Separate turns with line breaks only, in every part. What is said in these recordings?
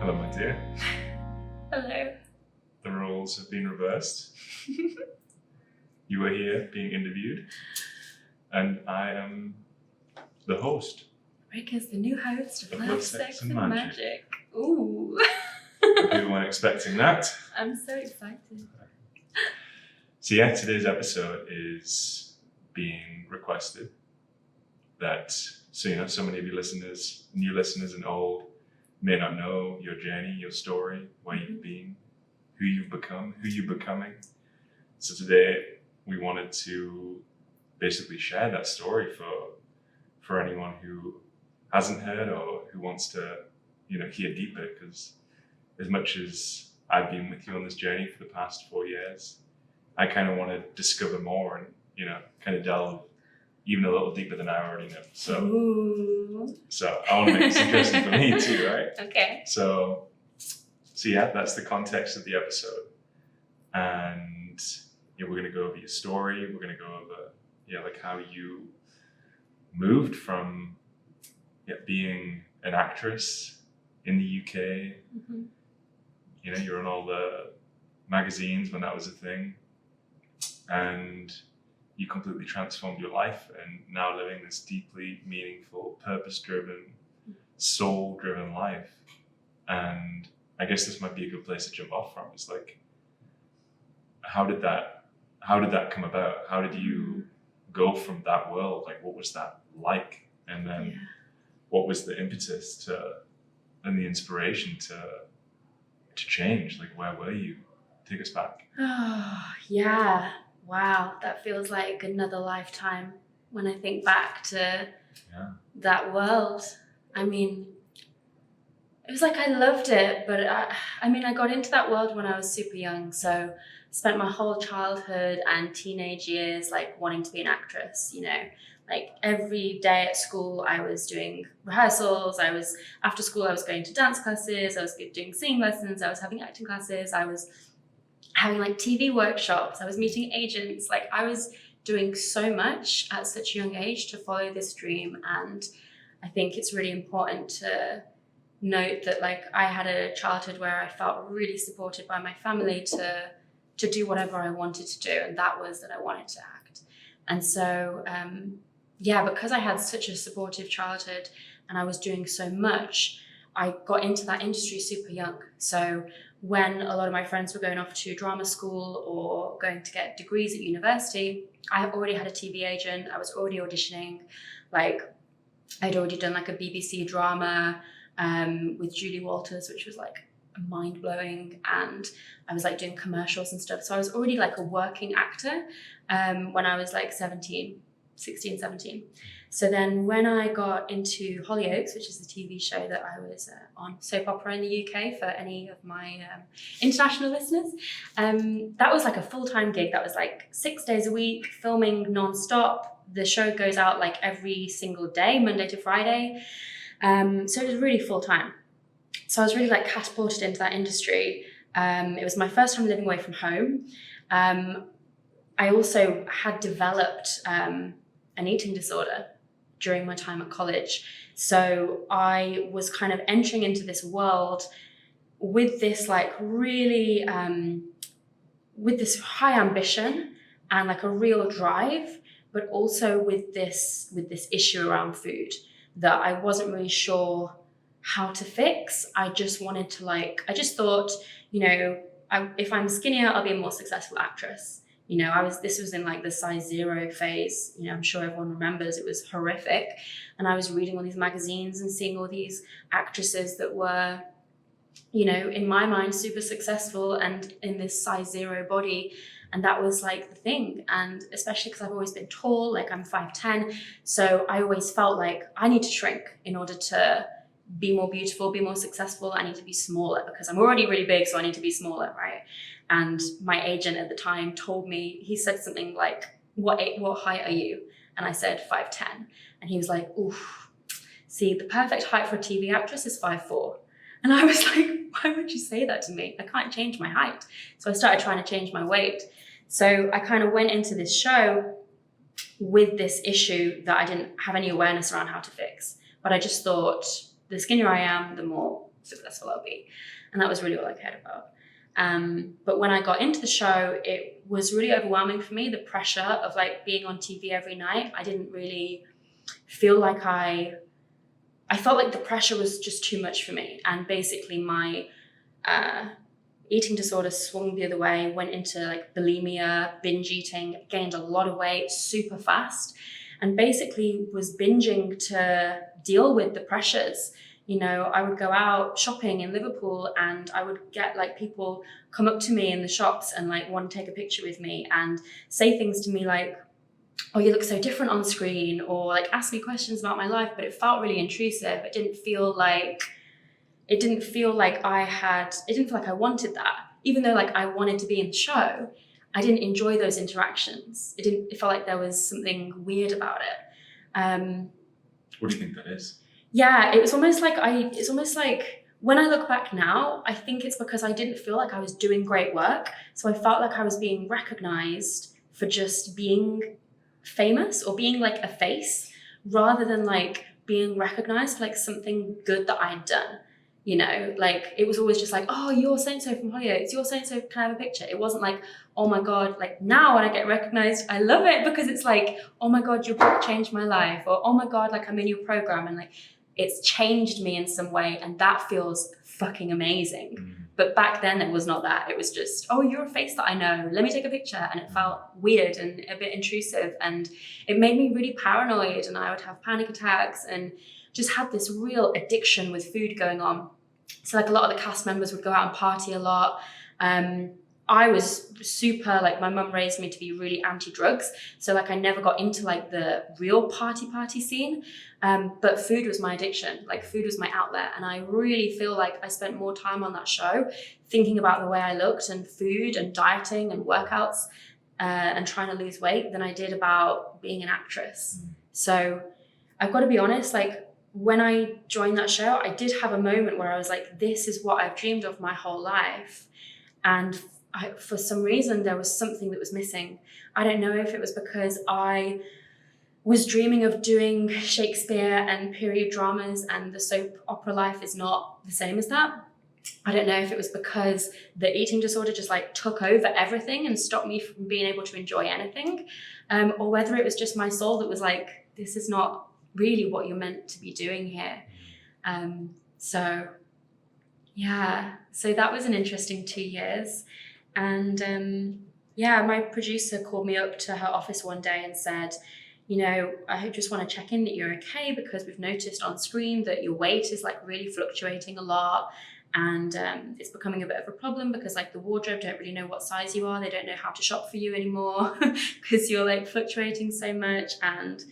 Hello, my dear.
Hello.
The roles have been reversed. You are here being interviewed, and I am the host.
Rick is the new host of Love, Sex, and Magic. Ooh.
People weren't expecting that.
I'm so excited.
So yeah, today's episode is being requested. So many of you listeners, new listeners and old, may not know your journey, your story, where you've been, who you've become, who you're becoming. So today we wanted to basically share that story for anyone who hasn't heard or who wants to, hear deeper. Because as much as I've been with you on this journey for the past 4 years, I kind of want to discover more and, kind of delve even a little deeper than I already know. So I want to make this interesting for me too, right?
Okay.
So yeah, that's the context of the episode. And we're going to go over your story. We're going to go over, how you moved from being an actress in the UK.
Mm-hmm.
You're in all the magazines when that was a thing. And you completely transformed your life and now living this deeply meaningful, purpose-driven, soul-driven life. And I guess this might be a good place to jump off from. It's like, how did that come about? How did you go from that world? Like, what was that like? And then what was the impetus and the inspiration to change? Like, where were you? Take us back.
Oh, yeah. Wow. That feels like another lifetime when I think back to that world. I mean, it was like I loved it, but I got into that world when I was super young. So I spent my whole childhood and teenage years like wanting to be an actress, Like every day at school, I was doing rehearsals. After school, I was going to dance classes. I was doing singing lessons. I was having acting classes. I was having like TV workshops. I was meeting agents. Like I was doing so much at such a young age to follow this dream. And I think it's really important to note that like I had a childhood where I felt really supported by my family to do whatever I wanted to do. And that was that I wanted to act. And so, because I had such a supportive childhood and I was doing so much, I got into that industry super young. So when a lot of my friends were going off to drama school or going to get degrees at university, I already had a TV agent. I was already auditioning. Like I'd already done like a BBC drama with Julie Walters, which was like mind-blowing. And I was like doing commercials and stuff. So I was already like a working actor when I was like 16, 17. So then when I got into Hollyoaks, which is the TV show that I was on, soap opera in the UK for any of my international listeners, that was like a full-time gig. That was like 6 days a week, filming non-stop. The show goes out like every single day, Monday to Friday. So it was really full-time. So I was really like catapulted into that industry. It was my first time living away from home. I also had developed an eating disorder during my time at college. So I was kind of entering into this world with this like really, with this high ambition and like a real drive, but also with this issue around food that I wasn't really sure how to fix. I just wanted to I just thought, if I'm skinnier, I'll be a more successful actress. This was in like the size 0 phase. I'm sure everyone remembers it was horrific. And I was reading all these magazines and seeing all these actresses that were, in my mind, super successful and in this size 0 body. And that was like the thing. And especially because I've always been tall, like I'm 5'10". So I always felt like I need to shrink in order to be more beautiful, be more successful. I need to be smaller because I'm already really big, so I need to be smaller, right? And my agent at the time told me, he said something like, what height are you? And I said 5'10". And he was like, oof, see, the perfect height for a TV actress is 5'4". And I was like, why would you say that to me? I can't change my height. So I started trying to change my weight. So I kind of went into this show with this issue that I didn't have any awareness around how to fix. But I just thought, the skinnier I am, the more successful I'll be. And that was really all I cared about. But when I got into the show, it was really overwhelming for me, the pressure of like being on TV every night. I didn't really feel like I felt like the pressure was just too much for me. And basically my eating disorder swung the other way, went into like bulimia, binge eating, gained a lot of weight super fast, and basically was binging to deal with the pressures. You know, I would go out shopping in Liverpool and I would get like people come up to me in the shops and like want to take a picture with me and say things to me like, oh, you look so different on screen, or like ask me questions about my life, but it felt really intrusive. It didn't feel like I wanted that. Even though like I wanted to be in the show, I didn't enjoy those interactions. It felt like there was something weird about it.
What do you think that is?
Yeah, it's almost like when I look back now, I think it's because I didn't feel like I was doing great work. So I felt like I was being recognized for just being famous or being like a face, rather than like being recognized for like something good that I had done. You know, like it was always just like, oh, you're so-and-so from Hollyoaks, you're so-and-so, can I have a picture? It wasn't like, oh my God, like now when I get recognized, I love it because it's like, oh my God, your book changed my life, or oh my God, like I'm in your program and like it's changed me in some way, and that feels fucking amazing. But back then it was not that. It was just, oh, you're a face that I know, let me take a picture. And it felt weird and a bit intrusive, and it made me really paranoid, and I would have panic attacks and just had this real addiction with food going on. So like a lot of the cast members would go out and party a lot. I was super, like my mum raised me to be really anti-drugs. So like I never got into like the real party scene. But food was my addiction. Like food was my outlet. And I really feel like I spent more time on that show thinking about the way I looked and food and dieting and workouts and trying to lose weight than I did about being an actress. So I've got to be honest, like when I joined that show, I did have a moment where I was like, this is what I've dreamed of my whole life. And for some reason, there was something that was missing. I don't know if it was because I was dreaming of doing Shakespeare and period dramas, and the soap opera life is not the same as that. I don't know if it was because the eating disorder just like took over everything and stopped me from being able to enjoy anything, or whether it was just my soul that was like, this is not really what you're meant to be doing here. So that was an interesting 2 years. And my producer called me up to her office one day and said, you know, I just want to check in that you're okay, because we've noticed on screen that your weight is like really fluctuating a lot. And it's becoming a bit of a problem because like the wardrobe don't really know what size you are. They don't know how to shop for you anymore because you're like fluctuating so much. And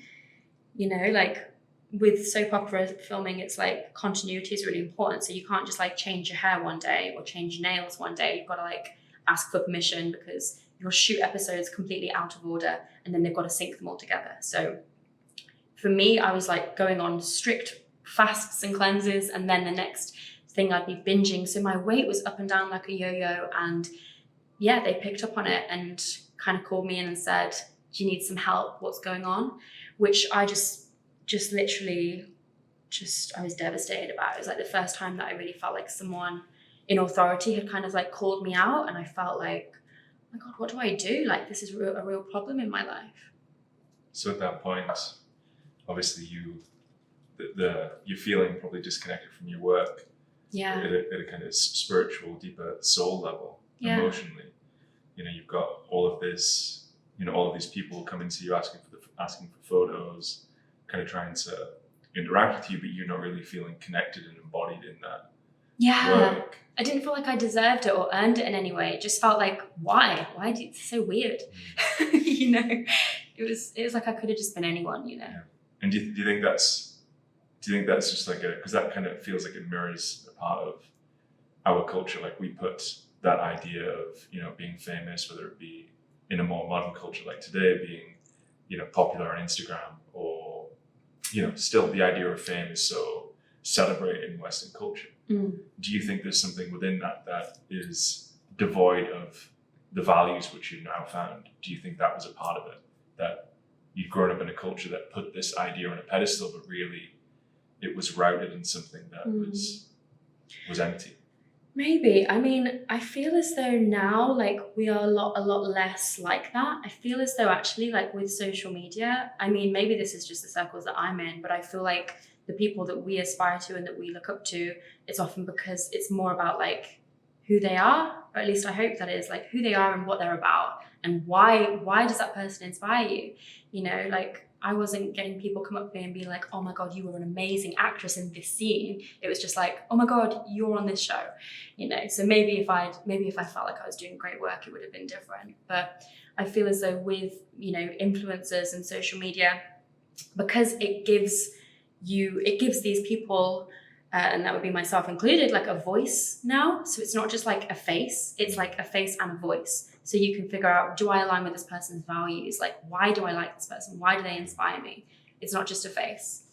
you know, like with soap opera filming, it's like continuity is really important. So you can't just like change your hair one day or change your nails one day. You've got to like ask for permission because you'll shoot episodes completely out of order and then they've got to sync them all together. So for me, I was like going on strict fasts and cleanses, and then the next thing I'd be binging. So my weight was up and down like a yo-yo, and yeah, they picked up on it and kind of called me in and said, do you need some help? What's going on? Which I just literally I was devastated about. It was like the first time that I really felt like someone in authority had kind of like called me out, and I felt like, oh my God, what do I do? Like this is a real problem in my life.
So at that point, obviously you're feeling probably disconnected from your work.
Yeah.
At a kind of spiritual, deeper soul level, emotionally. You know, you've got all of this, you know, all of these people coming to you asking for photos, kind of trying to interact with you, but you're not really feeling connected and embodied in that work.
I didn't feel like I deserved it or earned it in any way. It just felt like, why? It's so weird. You know, it was like I could have just been anyone, you know. Yeah.
And do you think that's just like because that kind of feels like it mirrors a part of our culture. Like we put that idea of, you know, being famous, whether it be in a more modern culture like today, being, you know, popular on Instagram, or, you know, still the idea of fame is so celebrated in Western culture. Do you think there's something within that is devoid of the values which you've now found? Do you think that was a part of it? That you'd grown up in a culture that put this idea on a pedestal, but really it was rooted in something that was... was empty?
Maybe. I mean, I feel as though now, like, we are a lot less like that. I feel as though actually, like, with social media, I mean, maybe this is just the circles that I'm in, but I feel like the people that we aspire to and that we look up to, it's often because it's more about like who they are, or at least I hope that is, like, who they are and what they're about, and why does that person inspire you? You know, like, I wasn't getting people come up to me and be like, oh my God, you were an amazing actress in this scene. It was just like, oh my God, you're on this show. You know, so maybe if I felt like I was doing great work, it would have been different. But I feel as though with, you know, influencers and social media, because it gives these people, and that would be myself included, like a voice now. So it's not just like a face, it's like a face and a voice. So you can figure out, do I align with this person's values? Like, why do I like this person? Why do they inspire me? It's not just a face.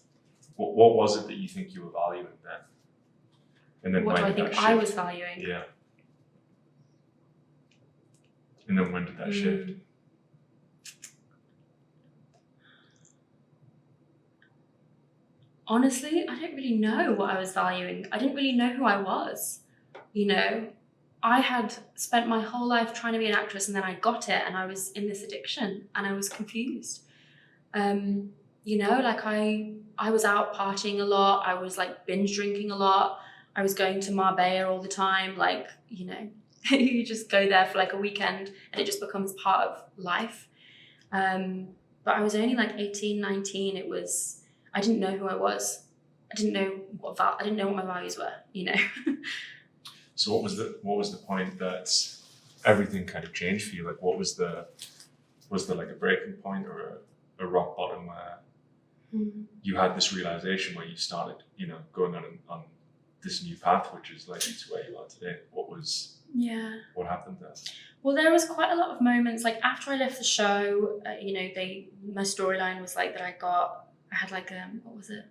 What was it that you think you were valuing then? And then
What do I think I was valuing?
Yeah. And then when did that shift?
Honestly, I don't really know what I was valuing. I didn't really know who I was. You know, I had spent my whole life trying to be an actress, and then I got it, and I was in this addiction, and I was confused. You know, like I was out partying a lot. I was like binge drinking a lot. I was going to Marbella all the time. Like, you know, you just go there for like a weekend and it just becomes part of life. But I was only like 18, 19. I didn't know who I was. I didn't know what my values were, you know.
So what was the point that everything kind of changed for you? Like, was there like a breaking point or a rock bottom where you had this realization where you started, you know, going on this new path, which is led you to where you are today? What happened there?
Well, there was quite a lot of moments, like after I left the show, you know, my storyline was like that I had like, what was it?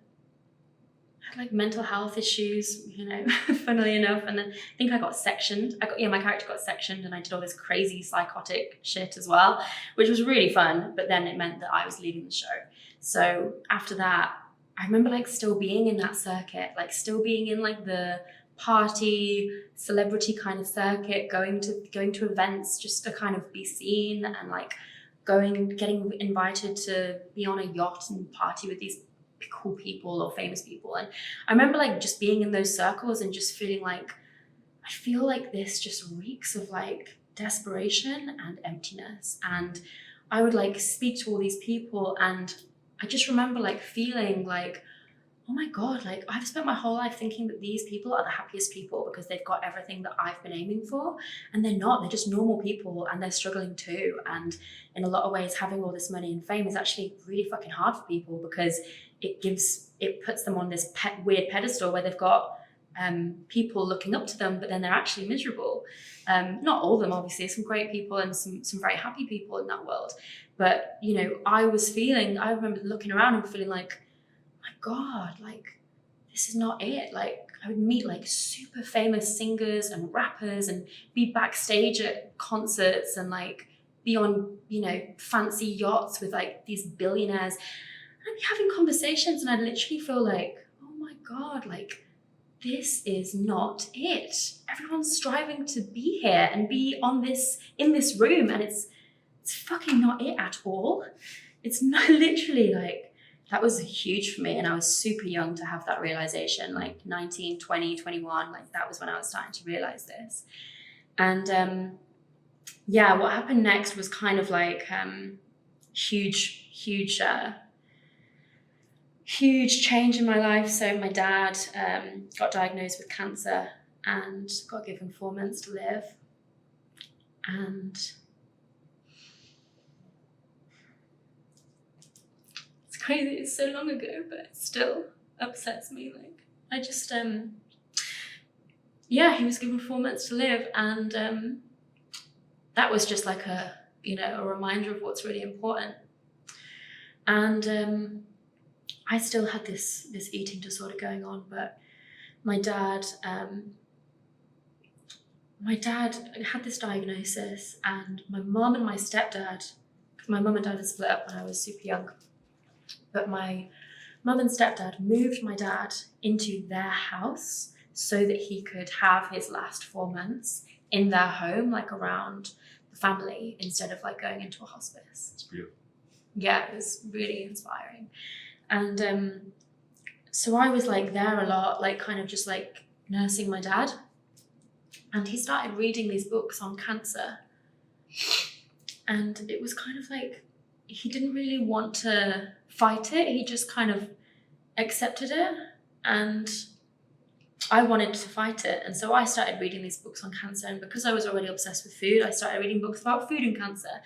I had like mental health issues, you know, funnily enough. And then I think I got sectioned. My character got sectioned, and I did all this crazy psychotic shit as well, which was really fun. But then it meant that I was leaving the show. So after that, I remember like still being in that circuit, like still being in like the party celebrity kind of circuit, going to events just to kind of be seen, and like getting invited to be on a yacht and party with these cool people or famous people. And I remember like just being in those circles and just feeling like, I feel like this just reeks of like desperation and emptiness. And I would like speak to all these people, and I just remember like feeling like, oh my God, like I've spent my whole life thinking that these people are the happiest people because they've got everything that I've been aiming for. And they're not, they're just normal people, and they're struggling too. And in a lot of ways, having all this money and fame is actually really fucking hard for people, because it puts them on this weird pedestal where they've got people looking up to them, but then they're actually miserable. Not all of them, obviously, some great people and some very happy people in that world. But, you know, I remember looking around and feeling like, my God, like, this is not it. Like, I would meet like super famous singers and rappers and be backstage at concerts and like be on, you know, fancy yachts with like these billionaires. And I'd be having conversations, and I'd literally feel like, oh my God, like, this is not it. Everyone's striving to be here and be in this room, and it's fucking not it at all. It's not literally like, that was huge for me. And I was super young to have that realization, like 19, 20, 21, like that was when I was starting to realize this. And what happened next was kind of like huge change in my life. So my dad got diagnosed with cancer and got given 4 months to live. And it's crazy, it's so long ago, but it still upsets me. Like, I just, he was given 4 months to live, and that was just like a reminder of what's really important. And I still had this eating disorder going on, but my dad had this diagnosis, and my mum and my stepdad, because my mum and dad had split up when I was super young, but my mum and stepdad moved my dad into their house so that he could have his last 4 months in their home, like around the family, instead of like going into a hospice.
It's beautiful.
Yeah, it was really inspiring. And so I was like there a lot, like kind of just like nursing my dad. And he started reading these books on cancer. And it was kind of like, he didn't really want to fight it. He just kind of accepted it. And I wanted to fight it. And so I started reading these books on cancer. And because I was already obsessed with food, I started reading books about food and cancer.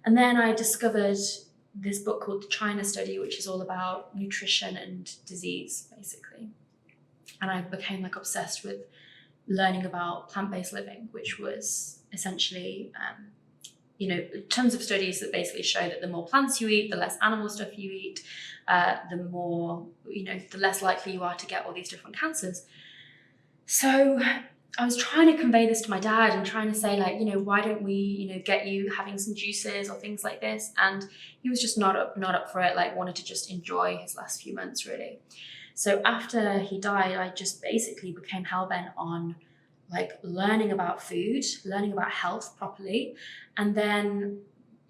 And then I discovered this book called The China Study, which is all about nutrition and disease, basically. And I became like obsessed with learning about plant-based living, which was essentially, tons of studies that basically show that the more plants you eat, the less animal stuff you eat, the more, the less likely you are to get all these different cancers. So I was trying to convey this to my dad and trying to say like, why don't we, get you having some juices or things like this? And he was just not up for it, like wanted to just enjoy his last few months really. So after he died, I just basically became hellbent on like learning about food, learning about health properly. And then,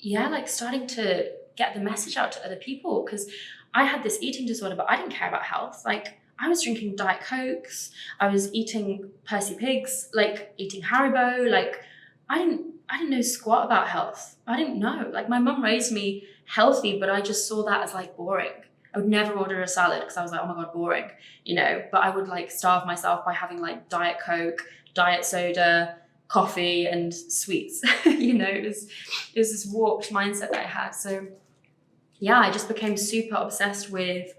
like starting to get the message out to other people, because I had this eating disorder, but I didn't care about health. Like I was drinking Diet Cokes, I was eating Percy Pigs, like eating Haribo. Like I didn't know squat about health. I didn't know. Like my mum raised me healthy, but I just saw that as like boring. I would never order a salad because I was like, oh my God, boring, but I would like starve myself by having like Diet Coke, diet soda, coffee and sweets. It was this warped mindset that I had. So yeah, I just became super obsessed with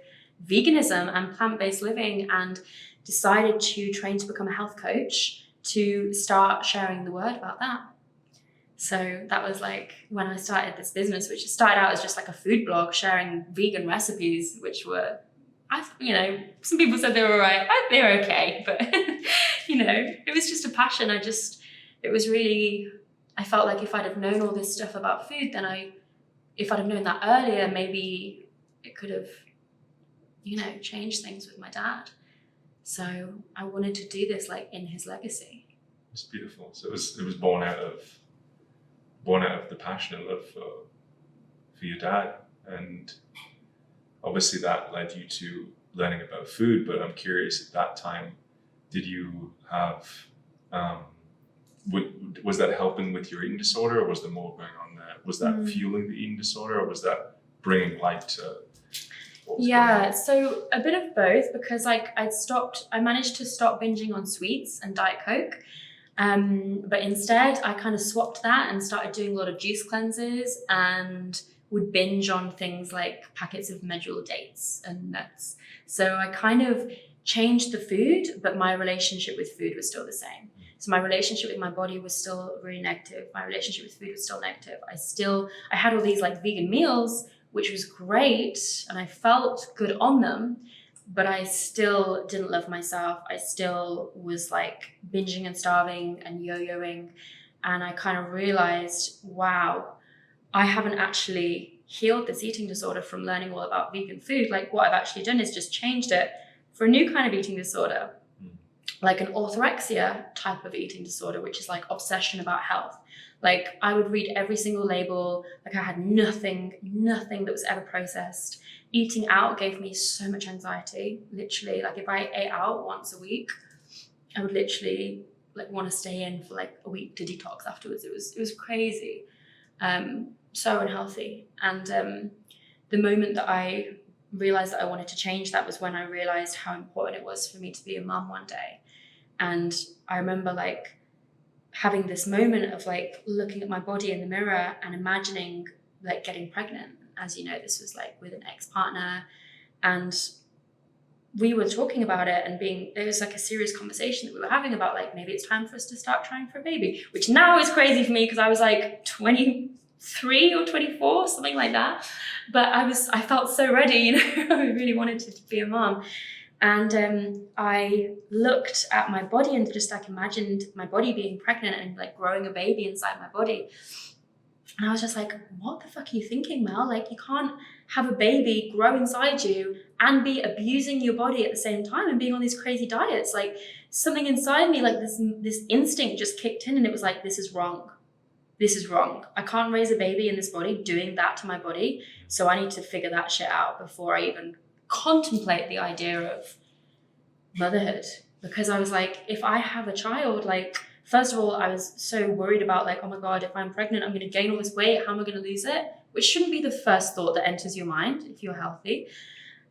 veganism and plant-based living and decided to train to become a health coach to start sharing the word about that. So that was like when I started this business, which started out as just like a food blog sharing vegan recipes, which were, some people said they were right. They were okay, but it was just a passion. I felt like if I'd have known all this stuff about food, then if I'd have known that earlier, maybe it could have, changed things with my dad. So I wanted to do this like in his legacy.
It's beautiful. So it was born out of the passion and love for your dad, and obviously that led you to learning about food. But I'm curious, at that time, did you have was that helping with your eating disorder, or was there more going on there? Was that fueling the eating disorder, or was that bringing light to what was going on?
So a bit of both, because like I managed to stop binging on sweets and Diet Coke. But instead I kind of swapped that and started doing a lot of juice cleanses and would binge on things like packets of medjool dates and nuts. So I kind of changed the food, but my relationship with food was still the same. So my relationship with my body was still really negative. My relationship with food was still negative. I had all these like vegan meals, which was great, and I felt good on them, but I still didn't love myself. I still was like binging and starving and yo-yoing. And I kind of realized, wow, I haven't actually healed this eating disorder from learning all about vegan food. Like what I've actually done is just changed it for a new kind of eating disorder, like an orthorexia type of eating disorder, which is like obsession about health. Like I would read every single label, like I had nothing that was ever processed. Eating out gave me so much anxiety, literally. Like if I ate out once a week, I would literally like want to stay in for like a week to detox afterwards. It was crazy, so unhealthy. And the moment that I realized that I wanted to change that was when I realized how important it was for me to be a mum one day. And I remember like having this moment of like looking at my body in the mirror and imagining like getting pregnant. As you know, this was like with an ex-partner, and we were talking about it, and there was like a serious conversation that we were having about like maybe it's time for us to start trying for a baby, which now is crazy for me because I was like 23 or 24, something like that. But I felt so ready, I really wanted to be a mom. And I looked at my body and just like imagined my body being pregnant and like growing a baby inside my body. And I was just like, what the fuck are you thinking, Mel? Like, you can't have a baby grow inside you and be abusing your body at the same time and being on these crazy diets. Like, something inside me, like this instinct just kicked in, and it was like, this is wrong. This is wrong. I can't raise a baby in this body doing that to my body. So I need to figure that shit out before I even contemplate the idea of motherhood. Because I was like, if I have a child, like, first of all, I was so worried about, like, oh my God, if I'm pregnant, I'm going to gain all this weight. How am I going to lose it? Which shouldn't be the first thought that enters your mind if you're healthy.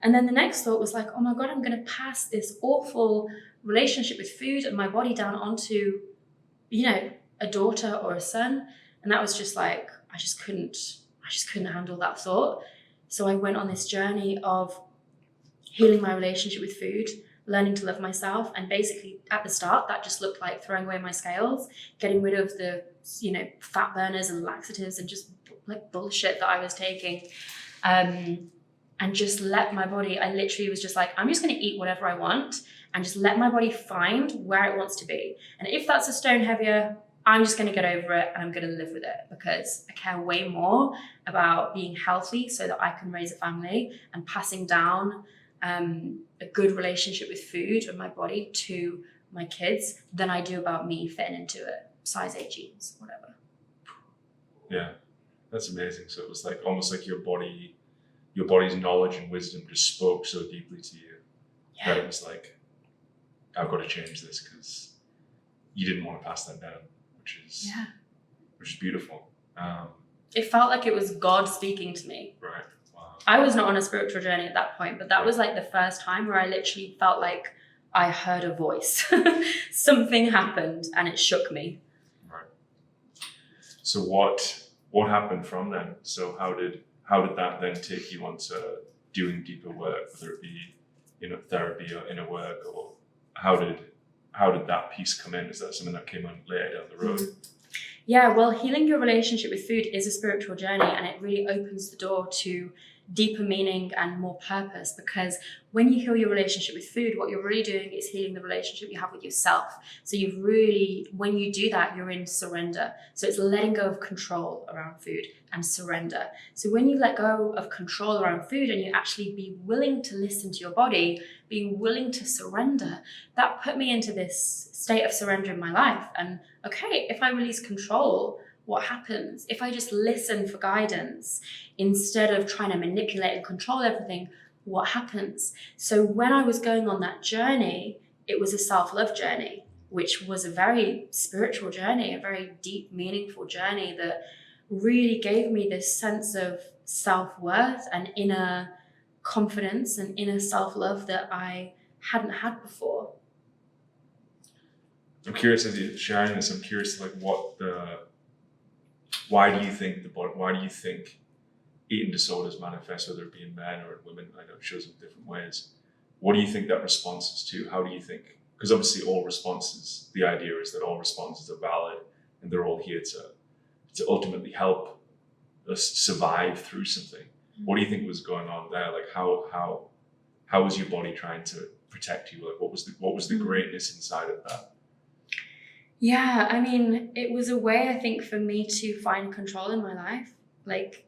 And then the next thought was like, oh my God, I'm going to pass this awful relationship with food and my body down onto, a daughter or a son. And that was just like, I just couldn't handle that thought. So I went on this journey of healing my relationship with food, learning to love myself. And basically at the start, that just looked like throwing away my scales, getting rid of the, fat burners and laxatives and just like bullshit that I was taking. And just let my body, I literally was just like, I'm just going to eat whatever I want and just let my body find where it wants to be. And if that's a stone heavier, I'm just going to get over it and I'm going to live with it, because I care way more about being healthy so that I can raise a family and passing down a good relationship with food and my body to my kids than I do about me fitting into a size 8 jeans, whatever.
Yeah, that's amazing. So it was like almost like your body's knowledge and wisdom just spoke so deeply to you that it was like, I've got to change this, because you didn't want to pass that down, which is beautiful.
It felt like it was God speaking to me.
Right. Wow.
I was not on a spiritual journey at that point, but that was like the first time where I literally felt like I heard a voice. Something happened and it shook me.
Right. So what happened from then? So how did that then take you on to doing deeper work, whether it be therapy or inner work, or how did that piece come in? Is that something that came on later down the road?
Yeah, well, healing your relationship with food is a spiritual journey, and it really opens the door to deeper meaning and more purpose, because when you heal your relationship with food, what you're really doing is healing the relationship you have with yourself. So when you do that, you're in surrender. So it's letting go of control around food and surrender. So when you let go of control around food and you actually be willing to listen to your body, being willing to surrender, that put me into this state of surrender in my life. And okay, if I release control, what happens? If I just listen for guidance instead of trying to manipulate and control everything, what happens? So when I was going on that journey, it was a self-love journey, which was a very spiritual journey, a very deep, meaningful journey that really gave me this sense of self-worth and inner confidence and inner self-love that I hadn't had before.
I'm curious, as you're sharing this, I'm curious, like, why do you think eating disorders manifest, whether it be in men or in women? I know it shows up different ways. What do you think that response is to? How do you think? Because obviously the idea is that all responses are valid and they're all here to ultimately help us survive through something. What do you think was going on there? Like, how was your body trying to protect you? Like, what was the greatness inside of that?
Yeah, I mean, it was a way, I think, for me to find control in my life. Like,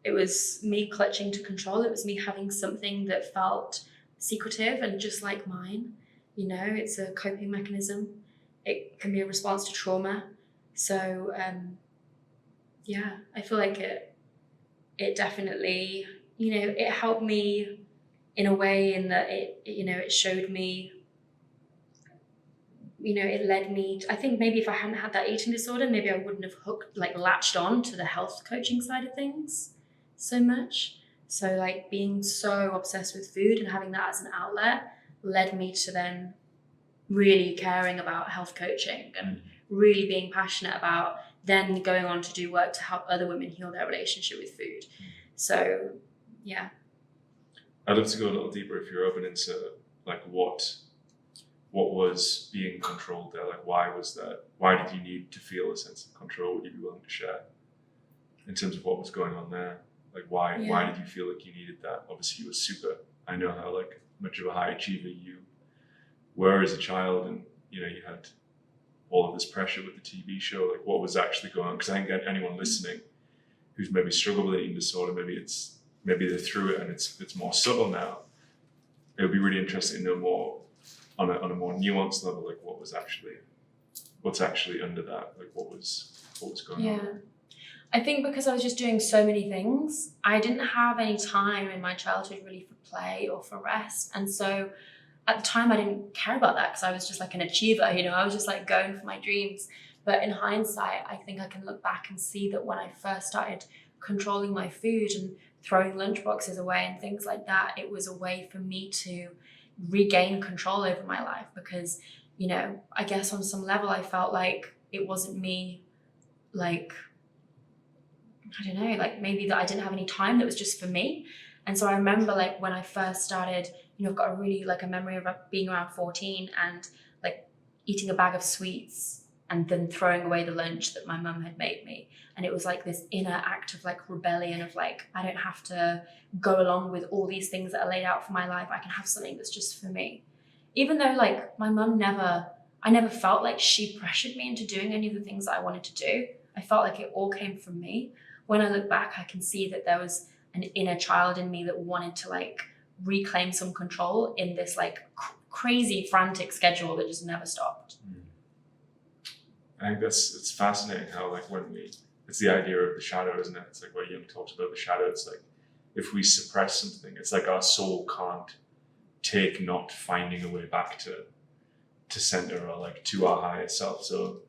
it was me clutching to control. It was me having something that felt secretive and just like mine. It's a coping mechanism. It can be a response to trauma. So, I feel like it definitely, it helped me in a way in that it showed me, it led me to, I think maybe if I hadn't had that eating disorder, maybe I wouldn't have latched on to the health coaching side of things so much. So like being so obsessed with food and having that as an outlet led me to then really caring about health coaching and really being passionate about then going on to do work to help other women heal their relationship with food. So, yeah.
I'd love to go a little deeper if you're open into like what was being controlled there? Like, why was that? Why did you need to feel a sense of control? Would you be willing to share in terms of what was going on there? Like, why did you feel like you needed that? Obviously, you were I know how like much of a high achiever you were as a child, and you had all of this pressure with the TV show. Like, what was actually going on? Because I think anyone listening who's maybe struggled with an eating disorder, maybe they're through it and it's more subtle now. It would be really interesting to know more on a more nuanced level, like what's actually under that, like what was going on.
I think because I was just doing so many things, I didn't have any time in my childhood really for play or for rest. And so at the time I didn't care about that because I was just like an achiever, you know, I was just like going for my dreams. But in hindsight, I think I can look back and see that when I first started controlling my food and throwing lunchboxes away and things like that, it was a way for me to regain control over my life because, you know, I guess on some level I felt like it wasn't me, like, I don't know, like maybe that I didn't have any time that was just for me. And so I remember like when I first started, you know, I've got a really like a memory of being around 14 and like eating a bag of sweets and then throwing away the lunch that my mum had made me. And it was like this inner act of like rebellion of like, I don't have to go along with all these things that are laid out for my life. I can have something that's just for me. Even though like my mum I never felt like she pressured me into doing any of the things that I wanted to do. I felt like it all came from me. When I look back, I can see that there was an inner child in me that wanted to like reclaim some control in this like crazy frantic schedule that just never stopped.
I think it's fascinating how like it's the idea of the shadow, isn't it? It's like what Jung talks about the shadow. It's like if we suppress something, it's like our soul can't take not finding a way back to center or like to our higher self. So,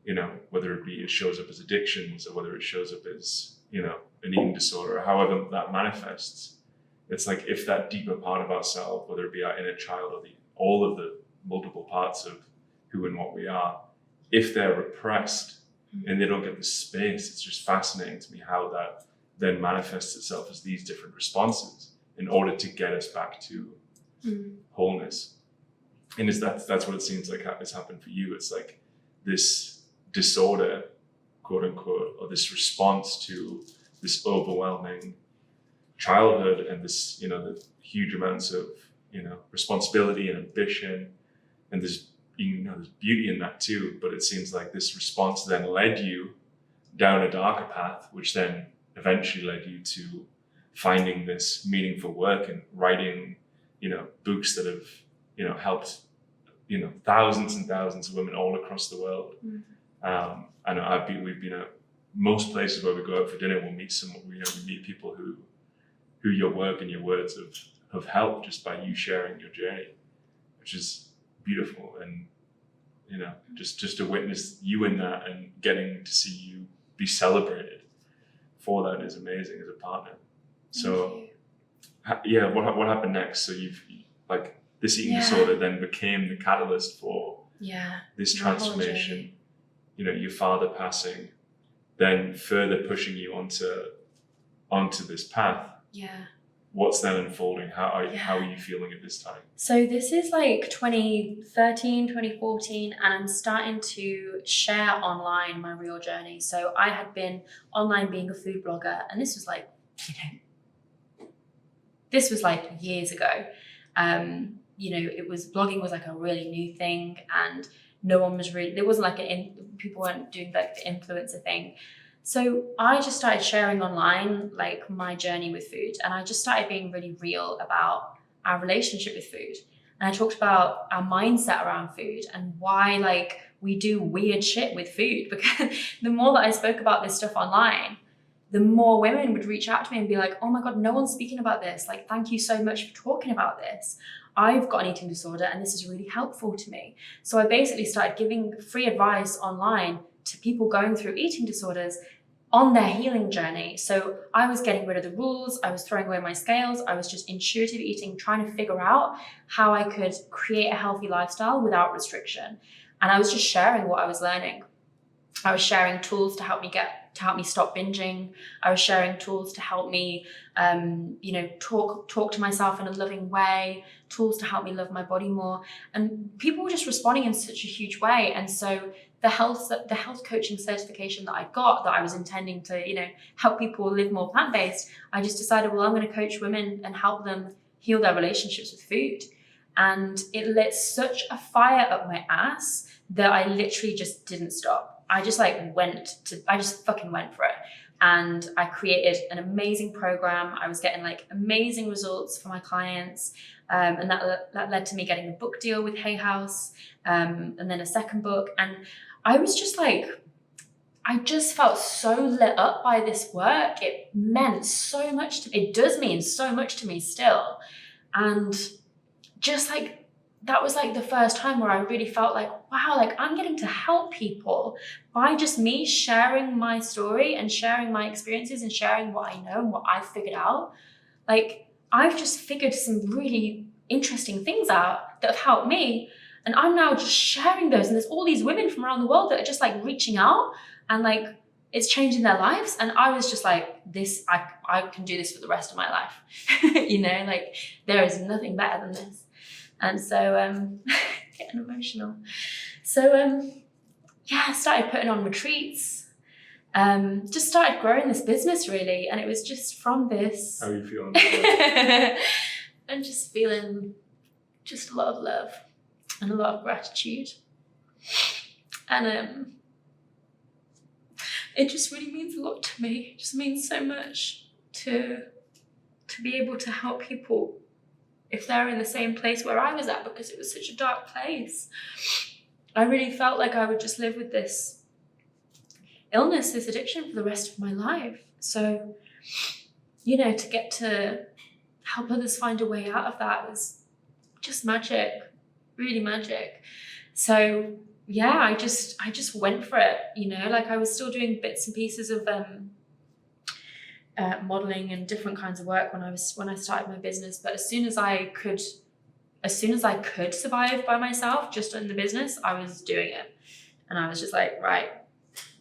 you know, whether it shows up as addictions or whether it shows up as, you know, an eating disorder or however that manifests, it's like if that deeper part of ourselves, whether it be our inner child or all of the multiple parts of who and what we are, if they're repressed and they don't get the space, it's just fascinating to me how that then manifests itself as these different responses in order to get us back to wholeness. And that's what it seems like has happened for you. It's like this disorder, quote unquote, or this response to this overwhelming childhood and this, you know, the huge amounts of, you know, responsibility and ambition, and there's, you know, there's beauty in that too. But it seems like this response then led you down a darker path, which then eventually led you to finding this meaningful work and writing, you know, books that have, you know, helped, you know, thousands and thousands of women all across the world. I know we've been at most places where we go out for dinner, we meet people who your work and your words have helped just by you sharing your journey, which is beautiful. And, you know, just to witness you in that and getting to see you be celebrated for that is amazing as a partner. So yeah, what happened next? So you've like this eating disorder then became the catalyst for this transformation. You know, your father passing, then further pushing you onto this path.
Yeah.
What's then unfolding? How are you feeling at this time?
So this is like 2013, 2014, and I'm starting to share online my real journey. So I had been online being a food blogger, and this was like, you know, this was like years ago. You know, blogging was like a really new thing, and no one was really, there wasn't like people weren't doing like the influencer thing. So I just started sharing online like my journey with food, and I just started being really real about our relationship with food. And I talked about our mindset around food and why like we do weird shit with food, because the more that I spoke about this stuff online, the more women would reach out to me and be like, oh my God, no one's speaking about this. Like, thank you so much for talking about this. I've got an eating disorder and this is really helpful to me. So I basically started giving free advice online to people going through eating disorders on their healing journey. So I was getting rid of the rules, I was throwing away my scales, I was just intuitive eating, trying to figure out how I could create a healthy lifestyle without restriction. And I was just sharing what I was learning. I was sharing tools to help me stop binging. I was sharing tools to help me, you know, talk to myself in a loving way, tools to help me love my body more. And people were just responding in such a huge way. And so the health coaching certification that I got, that I was intending to, you know, help people live more plant-based, I just decided, well, I'm going to coach women and help them heal their relationships with food. And it lit such a fire up my ass that I literally just didn't stop. I just fucking went for it. and I created an amazing program. I was getting like amazing results for my clients. And that led to me getting a book deal with Hay House, and then a second book. And I was just like, I just felt so lit up by this work. It meant so much to me. It does mean so much to me still. And just like, that was like the first time where I really felt like, wow, like I'm getting to help people by just me sharing my story and sharing my experiences and sharing what I know and what I've figured out. Like, I've just figured some really interesting things out that have helped me. And I'm now just sharing those. And there's all these women from around the world that are just like reaching out and like it's changing their lives. And I was just like, this, I can do this for the rest of my life. You know, like there is nothing better than this. And so, getting emotional. So, yeah, I started putting on retreats. Just started growing this business really. And it was just from this.
How are you feeling?
I'm just feeling just a lot of love and a lot of gratitude. And it just really means a lot to me. It just means so much to be able to help people if they're in the same place where I was at, because it was such a dark place. I really felt like I would just live with this illness, this addiction for the rest of my life. So, you know, to get to help others find a way out of that was just magic, really magic. So yeah, I just went for it, you know, like I was still doing bits and pieces of modeling and different kinds of work when I started my business. But as soon as I could survive by myself, just in the business, I was doing it. And I was just like, right,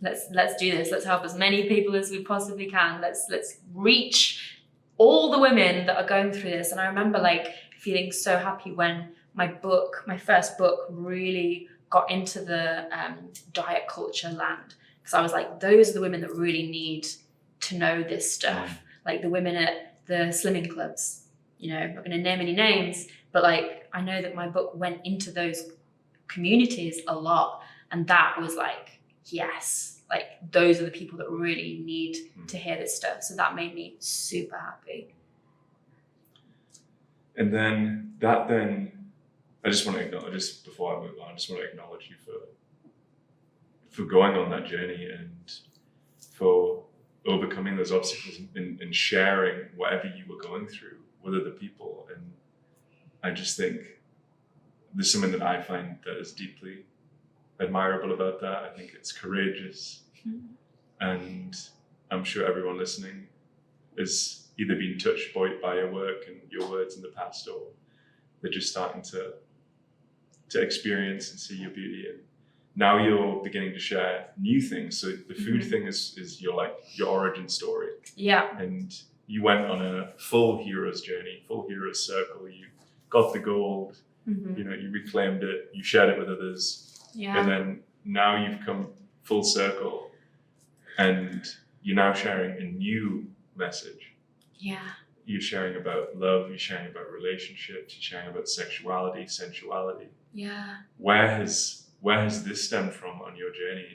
let's do this. Let's help as many people as we possibly can. Let's reach all the women that are going through this. And I remember like feeling so happy when my first book really got into the diet culture land, because I was like, those are the women that really need to know this stuff. Like the women at the slimming clubs, you know, I'm not going to name any names, but like I know that my book went into those communities a lot, and that was like, yes, like those are the people that really need to hear this stuff. So that made me super happy.
And then I just want to acknowledge, just before I move on, I just want to acknowledge you for going on that journey and for overcoming those obstacles and sharing whatever you were going through with other people. And I just think there's something that I find that is deeply admirable about that. I think it's courageous. Mm-hmm. And I'm sure everyone listening has either been touched by your work and your words in the past, or they're just starting to experience and see your beauty. And now you're beginning to share new things. So the food thing is your origin story.
Yeah.
And you went on a full hero's journey, full hero's circle. You got the gold, you know, you reclaimed it, you shared it with others.
Yeah.
And then now you've come full circle and you're now sharing a new message.
Yeah.
You're sharing about love, you're sharing about relationships, you're sharing about sexuality, sensuality.
Yeah.
Where has this stemmed from on your journey?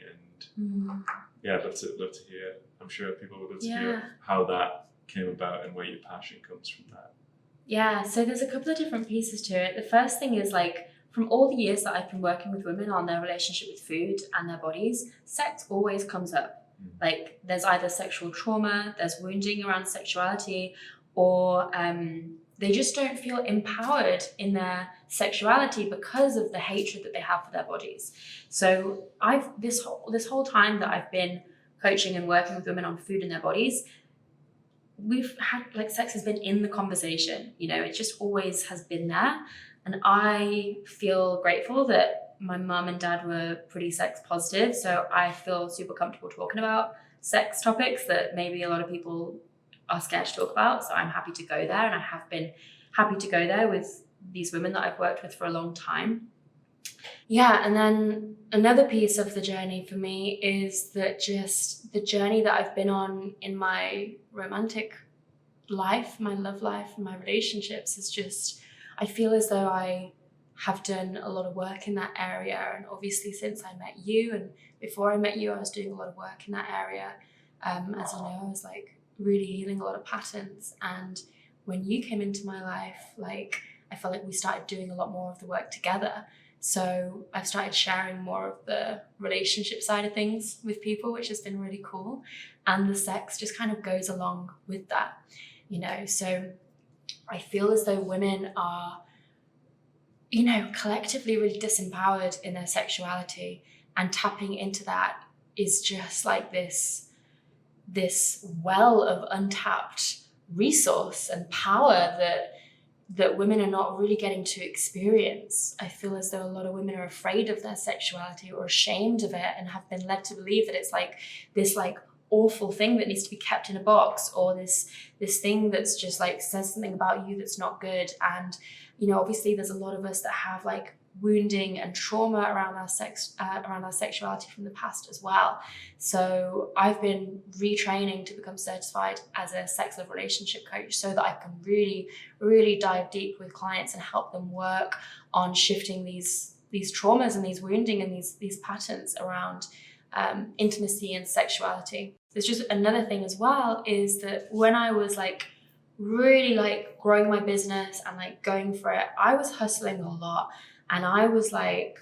And yeah, I'd love to hear. I'm sure people would love to hear how that came about and where your passion comes from that.
Yeah, so there's a couple of different pieces to it. The first thing is like, from all the years that I've been working with women on their relationship with food and their bodies, sex always comes up. Like there's either sexual trauma, there's wounding around sexuality, or they just don't feel empowered in their sexuality because of the hatred that they have for their bodies. So this whole time that I've been coaching and working with women on food and their bodies, we've had like sex has been in the conversation, you know, it just always has been there. And I feel grateful that my mum and dad were pretty sex positive. So I feel super comfortable talking about sex topics that maybe a lot of people are scared to talk about. So I'm happy to go there, and I have been happy to go there with these women that I've worked with for a long time. Yeah, and then another piece of the journey for me is that just the journey that I've been on in my romantic life, my love life, and my relationships is just, I feel as though I have done a lot of work in that area. And obviously since I met you, and before I met you, I was doing a lot of work in that area. As you know, I was like really healing a lot of patterns. And when you came into my life, like I felt like we started doing a lot more of the work together. So I've started sharing more of the relationship side of things with people, which has been really cool. And the sex just kind of goes along with that, you know. So I feel as though women are, you know, collectively really disempowered in their sexuality, and tapping into that is just like this well of untapped resource and power that women are not really getting to experience. I feel as though a lot of women are afraid of their sexuality or ashamed of it, and have been led to believe that it's like this like awful thing that needs to be kept in a box, or this thing that's just like says something about you that's not good. And you know, obviously there's a lot of us that have like wounding and trauma around our sexuality from the past as well. So I've been retraining to become certified as a sex love relationship coach, so that I can really dive deep with clients and help them work on shifting these traumas and these wounding and these patterns around intimacy and sexuality. There's just another thing as well, is that when I was like really like growing my business and like going for it, I was hustling a lot. And I was like,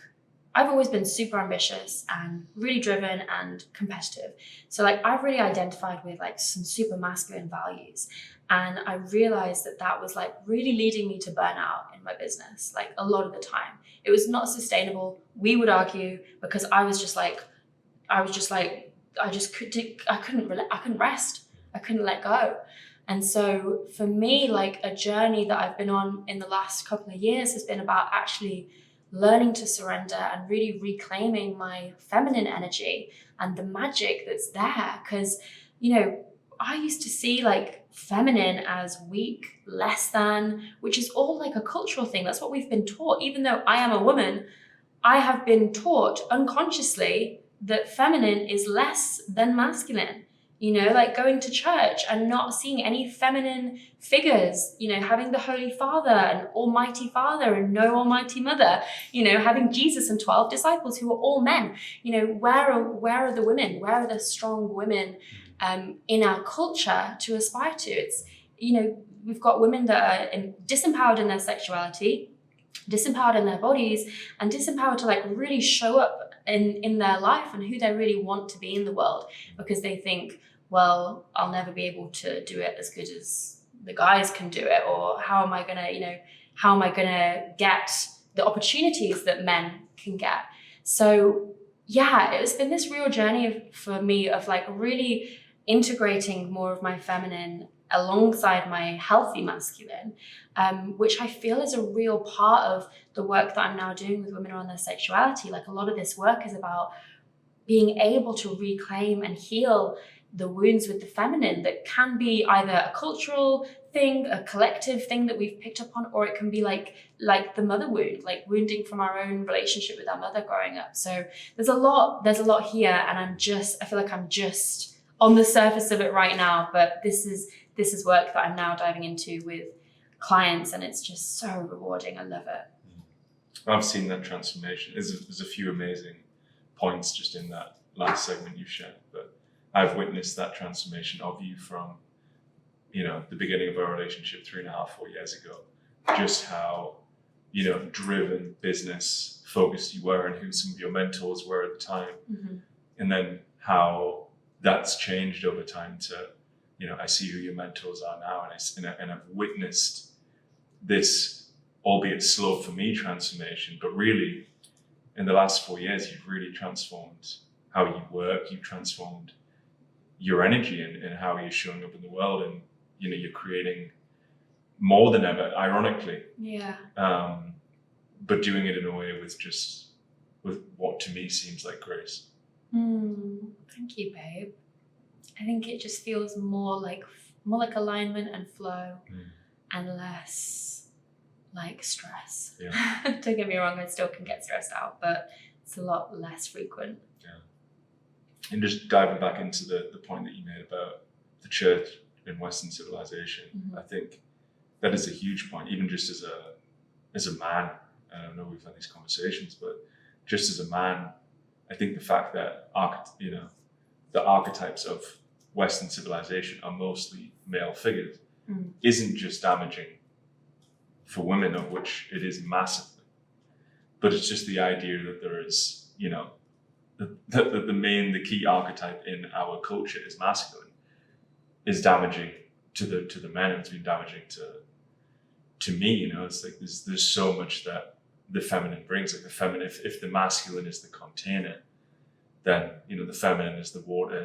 I've always been super ambitious and really driven and competitive. So like I've really identified with like some super masculine values. And I realized that that was like really leading me to burnout in my business, like a lot of the time. It was not sustainable. We would argue, because I couldn't rest. I couldn't let go. And so for me, like a journey that I've been on in the last couple of years has been about actually learning to surrender and really reclaiming my feminine energy and the magic that's there. Because, you know, I used to see like feminine as weak, less than, which is all like a cultural thing. That's what we've been taught. Even though I am a woman, I have been taught unconsciously that feminine is less than masculine. You know, like going to church and not seeing any feminine figures, you know, having the Holy Father and Almighty Father and no Almighty Mother, you know, having Jesus and 12 disciples who are all men. You know, where are the women? Where are the strong women in our culture to aspire to? It's, you know, we've got women that are disempowered in their sexuality, disempowered in their bodies, and disempowered to like really show up in their life and who they really want to be in the world, because they think, well, I'll never be able to do it as good as the guys can do it, or how am I gonna get the opportunities that men can get? So yeah, it's been this real journey for me of like really integrating more of my feminine alongside my healthy masculine, which I feel is a real part of the work that I'm now doing with women around their sexuality. Like a lot of this work is about being able to reclaim and heal the wounds with the feminine that can be either a cultural thing, a collective thing that we've picked up on, or it can be like the mother wound, like wounding from our own relationship with our mother growing up. So there's a lot here, and I feel like I'm just on the surface of it right now, but this is work that I'm now diving into with clients, and it's just so rewarding. I love it.
I've seen that transformation. There's a few amazing points just in that last segment you shared, but I've witnessed that transformation of you from, you know, the beginning of our relationship 3.5-4 years ago, just how, you know, driven, business focused you were, and who some of your mentors were at the time.
Mm-hmm.
And then how that's changed over time to, you know, I see who your mentors are now, and I've witnessed this, albeit slow for me, transformation. But really, in the last 4 years, you've really transformed how you work. You've transformed your energy and how you're showing up in the world, and you know, you're creating more than ever, ironically.
Yeah.
But doing it in a way with what to me seems like grace.
Thank you, babe. I think it just feels more like alignment and flow, and less like stress.
Yeah.
Don't get me wrong, I still can get stressed out, but it's a lot less frequent.
Yeah. And just diving back into the point that you made about the church in Western civilization, I think that is a huge point, even just as a man. I know we've had these conversations, but just as a man, I think the fact that the archetypes of Western civilization are mostly male figures,
Mm.
isn't just damaging for women, of which it is massively, but it's just the idea that there is, you know, the key archetype in our culture is masculine, is damaging to the men, and it's been damaging to me. You know, it's like there's so much that the feminine brings. Like the feminine, if the masculine is the container, then, you know, the feminine is the water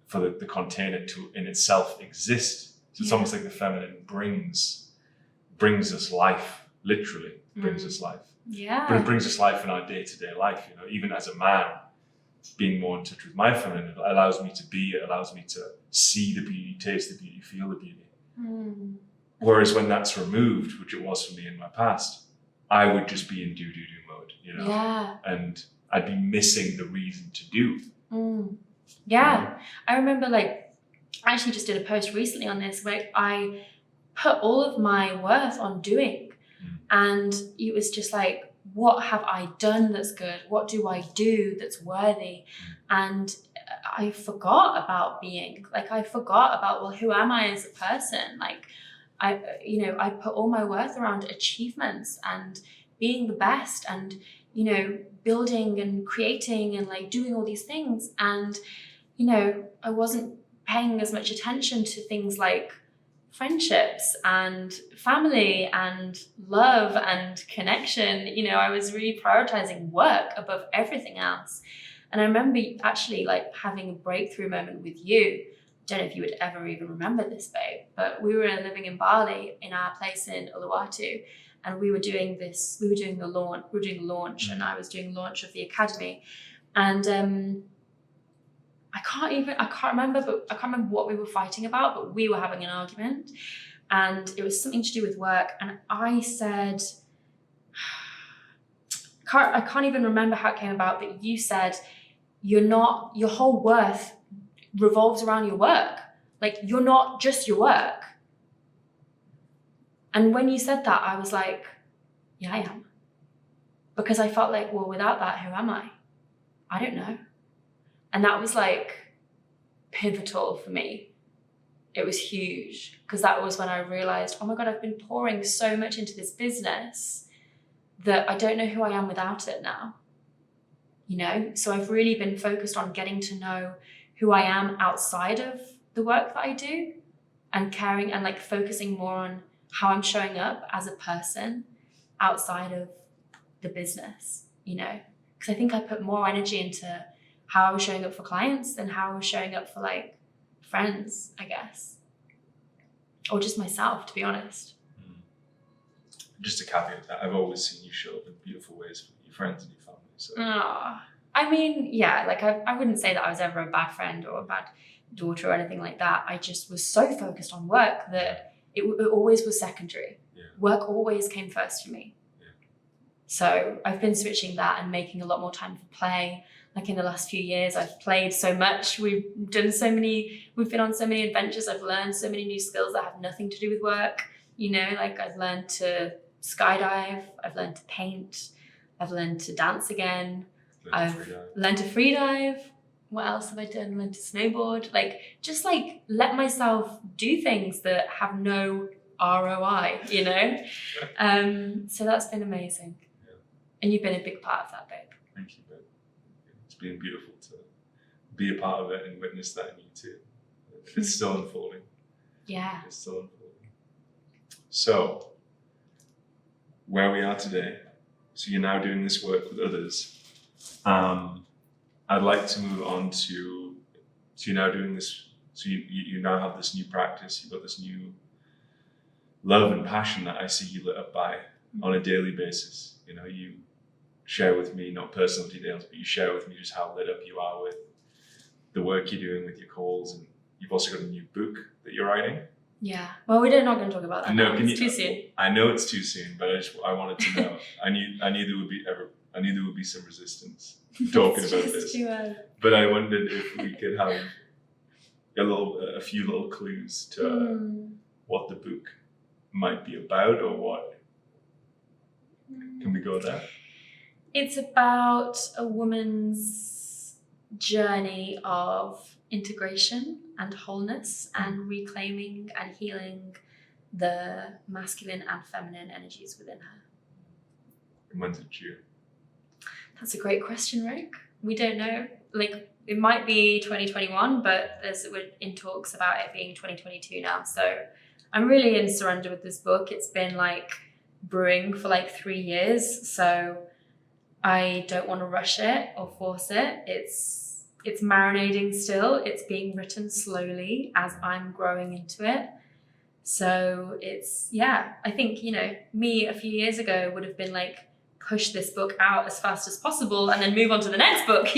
for the container to in itself exist. So it's almost like the feminine brings us life, literally brings us life.
Yeah.
But it brings us life in our day-to-day life. You know, even as a man, being more in touch with my feminine, it allows me to be, it allows me to see the beauty, taste the beauty, feel the beauty.
Mm.
Whereas when that's removed, which it was for me in my past, I would just be in do mode, you know?
Yeah.
And I'd be missing the reason to do.
Mm. Yeah. I remember, like, I actually just did a post recently on this where I put all of my worth on doing. And it was just like, what have I done that's good? What do I do that's worthy? And I forgot about being. Like, I forgot about, well, who am I as a person? Like, I put all my worth around achievements and being the best and, you know, building and creating and like doing all these things. And, you know, I wasn't paying as much attention to things like friendships and family and love and connection. You know, I was really prioritizing work above everything else. And I remember actually like having a breakthrough moment with you. Don't know if you would ever even remember this, babe, but we were living in Bali in our place in Uluwatu, and we were doing the launch, and I was doing launch of the academy. And I can't remember what we were fighting about, but we were having an argument, and it was something to do with work. And I said, I can't even remember how it came about, but you said, your whole worth revolves around your work. Like, you're not just your work. And when you said that, I was like, yeah, I am. Because I felt like, well, without that, who am I? I don't know. And that was like pivotal for me. It was huge, because that was when I realized, oh my God, I've been pouring so much into this business that I don't know who I am without it now. You know, so I've really been focused on getting to know who I am outside of the work that I do, and caring and like focusing more on how I'm showing up as a person outside of the business, you know, because I think I put more energy into how I was showing up for clients than how I was showing up for like friends, I guess, or just myself, to be honest.
Just to caveat that, I've always seen you show up in beautiful ways for your friends and your family. So.
I mean, yeah, like I wouldn't say that I was ever a bad friend or a bad daughter or anything like that. I just was so focused on work that it always was secondary. Yeah. Work always came first for me. Yeah. So I've been switching that and making a lot more time for play. Like in the last few years, I've played so much. We've been on so many adventures. I've learned so many new skills that have nothing to do with work. You know, like I've learned to skydive. I've learned to paint. I've learned to dance again. I've learned to free dive. What else have I done? Learned to snowboard. Like, just like let myself do things that have no ROI, you know? So that's been amazing. Yeah. And you've been a big part of that, babe.
Thank you, babe. It's been beautiful to be a part of it and witness that in you too. It's still unfolding.
Yeah.
It's still unfolding. So, where we are today, so you're now doing this work with others. I'd like to move on to, so you're now doing this, so you now have this new practice, you've got this new love and passion that I see you lit up by on a daily basis. You know, you share with me, not personal details, but you share with me just how lit up you are with the work you're doing with your calls, and you've also got a new book that you're writing.
Yeah. Well, we're not going to talk about that. No, it's too soon.
I know it's too soon, but I wanted to know. I knew there would be some resistance talking about this. But I wondered if we could have a few little clues to what the book might be about, or what. Can we go there?
It's about a woman's journey of integration and wholeness and reclaiming and healing the masculine and feminine energies within her.
And when's it due?
That's a great question, Rick. We don't know. Like, it might be 2021, but we're in talks about it being 2022 now. So I'm really in surrender with this book. It's been like brewing for like 3 years. So I don't want to rush it or force it. It's marinating still. It's being written slowly as I'm growing into it. So I think, me a few years ago would have been like, push this book out as fast as possible and then move on to the next book,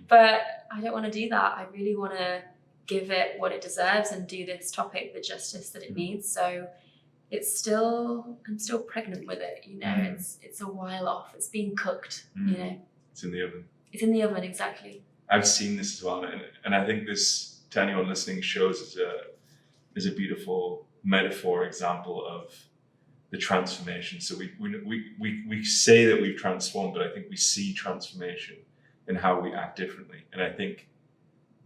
But I don't want to do that. I really want to give it what it deserves and do this topic the justice that it needs. So I'm still pregnant with it, It's a while off. It's being cooked,
It's in the oven.
It's in the oven, exactly.
I've seen this as well, and I think this, to anyone listening, shows as a beautiful metaphor example of the transformation. So we say that we've transformed, but I think we see transformation in how we act differently. And I think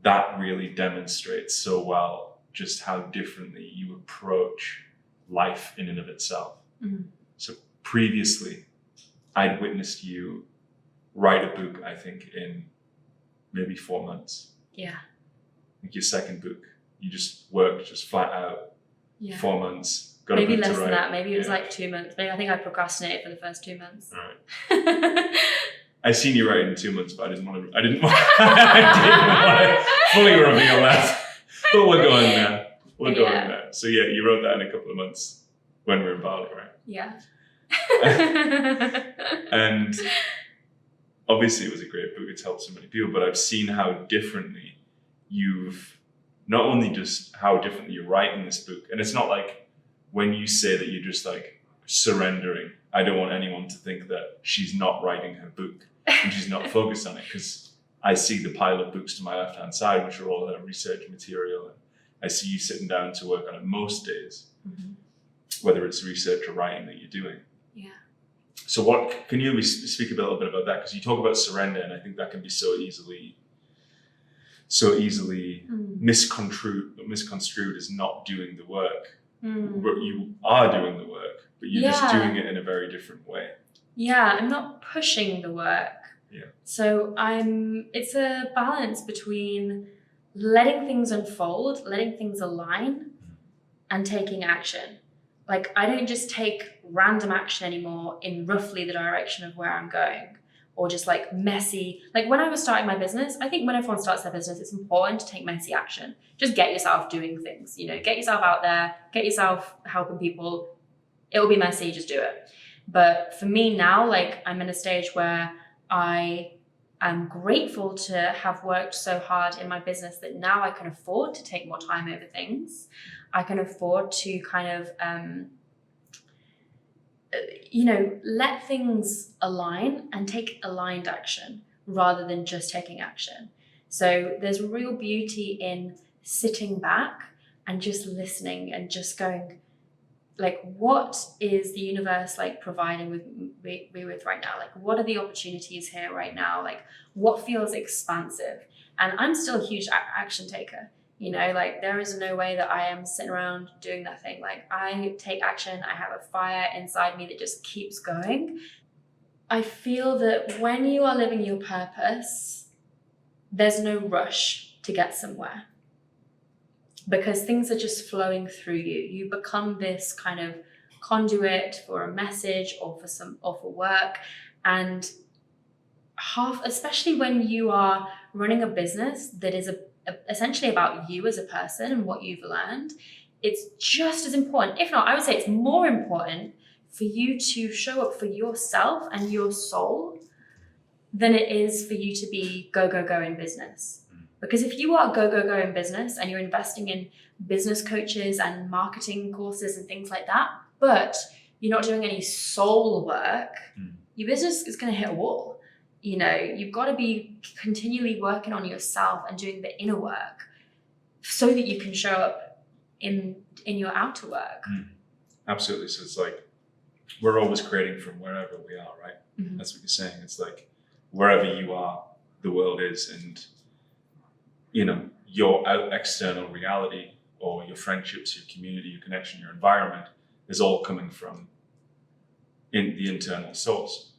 that really demonstrates so well just how differently you approach life in and of itself.
Mm-hmm.
So previously, I'd witnessed you write a book, I think, in maybe 4 months.
Yeah.
Like your second book, you just worked just flat out.
Yeah.
4 months.
Maybe less than that. Maybe it was like 2 months. Maybe I think I procrastinated for the first 2 months.
All right. I seen you write in 2 months, but I didn't want to fully reveal that. But we're going there. We're going there. So yeah, you wrote that in a couple of months when we were in Bali, right?
Yeah.
And obviously it was a great book. It's helped so many people, but I've seen how differently you've, not only just how differently you write in this book, and it's not like when you say that you're just like surrendering, I don't want anyone to think that she's not writing her book and she's not focused on it, because I see the pile of books to my left-hand side, which are all her research material, and I see you sitting down to work on it most days, whether it's research or writing that you're doing.
Yeah.
So what, can you speak a little bit about that? Because you talk about surrender, and I think that can be so easily misconstrued as not doing the work. But you are doing the work, but you're just doing it in a very different way.
Yeah, I'm not pushing the work.
Yeah.
So it's a balance between letting things unfold, letting things align, and taking action. Like, I don't just take random action anymore in roughly the direction of where I'm going, or just like messy. Like, when I was starting my business, I think when everyone starts their business, it's important to take messy action. Just get yourself doing things, get yourself out there, get yourself helping people. It will be messy, just do it. But for me now, like, I'm in a stage where I am grateful to have worked so hard in my business that now I can afford to take more time over things. I can afford to kind of, let things align and take aligned action rather than just taking action. So there's real beauty in sitting back and just listening and just going, like, what is the universe like providing me with right now? Like, what are the opportunities here right now? Like, what feels expansive? And I'm still a huge action taker. Like, there is no way that I am sitting around doing nothing. Like, I take action. I have a fire inside me that just keeps going. I feel that when you are living your purpose, there's no rush to get somewhere, because things are just flowing through you. You become this kind of conduit for a message or for work. And especially when you are running a business that is essentially about you as a person and what you've learned, it's just as important, if not, I would say it's more important for you to show up for yourself and your soul than it is for you to be go, go, go in business. Because if you are go, go, go in business and you're investing in business coaches and marketing courses and things like that, but you're not doing any soul work, your business is going to hit a wall. You've got to be continually working on yourself and doing the inner work so that you can show up in your outer work.
Absolutely. So it's like, we're always creating from wherever we are, right?
Mm-hmm.
That's what you're saying. It's like, wherever you are, the world is, and you know, your external reality or your friendships, your community, your connection, your environment is all coming from in the internal source.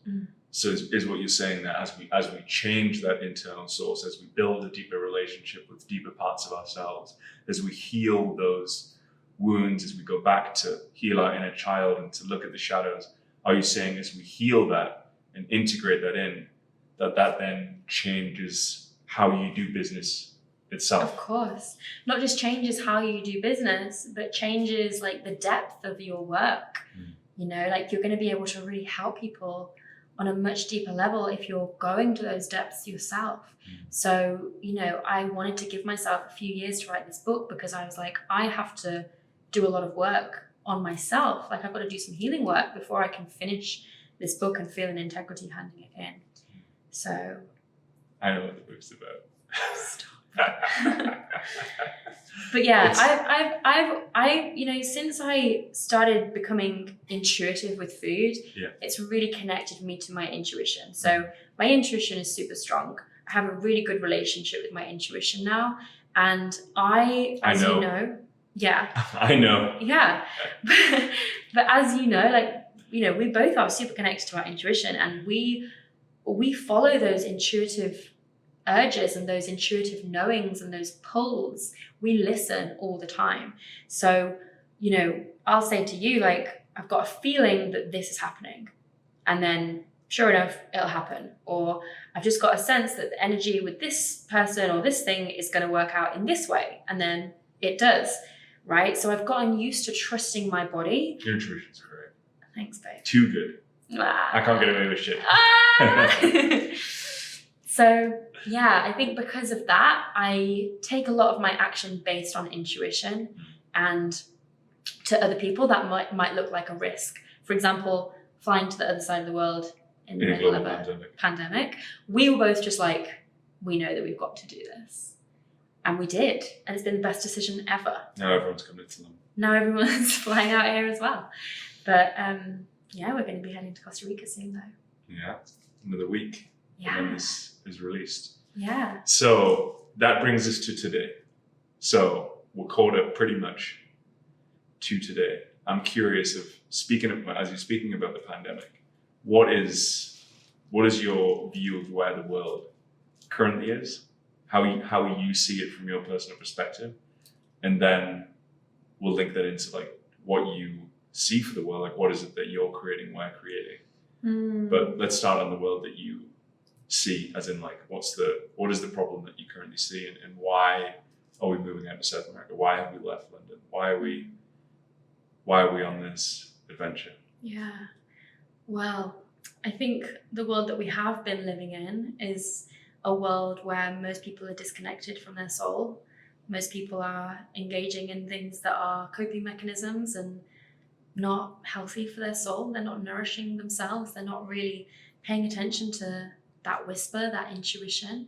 So is what you're saying, that as we change that internal source, as we build a deeper relationship with deeper parts of ourselves, as we heal those wounds, as we go back to heal our inner child and to look at the shadows, are you saying as we heal that and integrate that in, that then changes how you do business itself?
Of course. Not just changes how you do business, but changes like the depth of your work. You know, like you're going to be able to really help people on a much deeper level if you're going to those depths yourself. So, you know, I wanted to give myself a few years to write this book because I was like, I have to do a lot of work on myself. Like I've got to do some healing work before I can finish this book and feel an integrity handing it in. So
I know what the book's about.
Stop. But yeah, I've you know, since I started becoming intuitive with food, it's really connected me to my intuition. So my intuition is super strong. I have a really good relationship with my intuition now, and I know. You know, yeah,
I know,
yeah, but as you know, like, you know, we both are super connected to our intuition, and we follow those intuitive urges and those intuitive knowings and those pulls. We listen all the time. So, you know, I'll say to you, like, I've got a feeling that this is happening, and then sure enough, it'll happen. Or I've just got a sense that the energy with this person or this thing is going to work out in this way, and then it does, right? So I've gotten used to trusting my body.
Your intuition's correct.
Thanks, babe.
Too good. I can't get away with shit.
So yeah, I think because of that, I take a lot of my action based on intuition, and to other people that might look like a risk. For example, flying to the other side of the world in the middle of a pandemic. We were both just like, we know that we've got to do this. And we did. And it's been the best decision ever.
Now everyone's coming to them.
Now everyone's flying out here as well. But yeah, we're going to be heading to Costa Rica soon though.
Yeah, another week.
Yeah.
When this is released.
Yeah.
So that brings us to today. So we're caught up pretty much to today. I'm curious of as you're speaking about the pandemic, what is your view of where the world currently is? How you see it from your personal perspective? And then we'll link that into like what you see for the world, like what is it that you're creating, we're creating. But let's start on the world that you see, as in like what is the problem that you currently see, and why are we moving out to South America? Why have we left London? Why are we on this adventure?
Yeah. Well, I think the world that we have been living in is a world where most people are disconnected from their soul. Most people are engaging in things that are coping mechanisms and not healthy for their soul. They're not nourishing themselves. They're not really paying attention to that whisper, that intuition.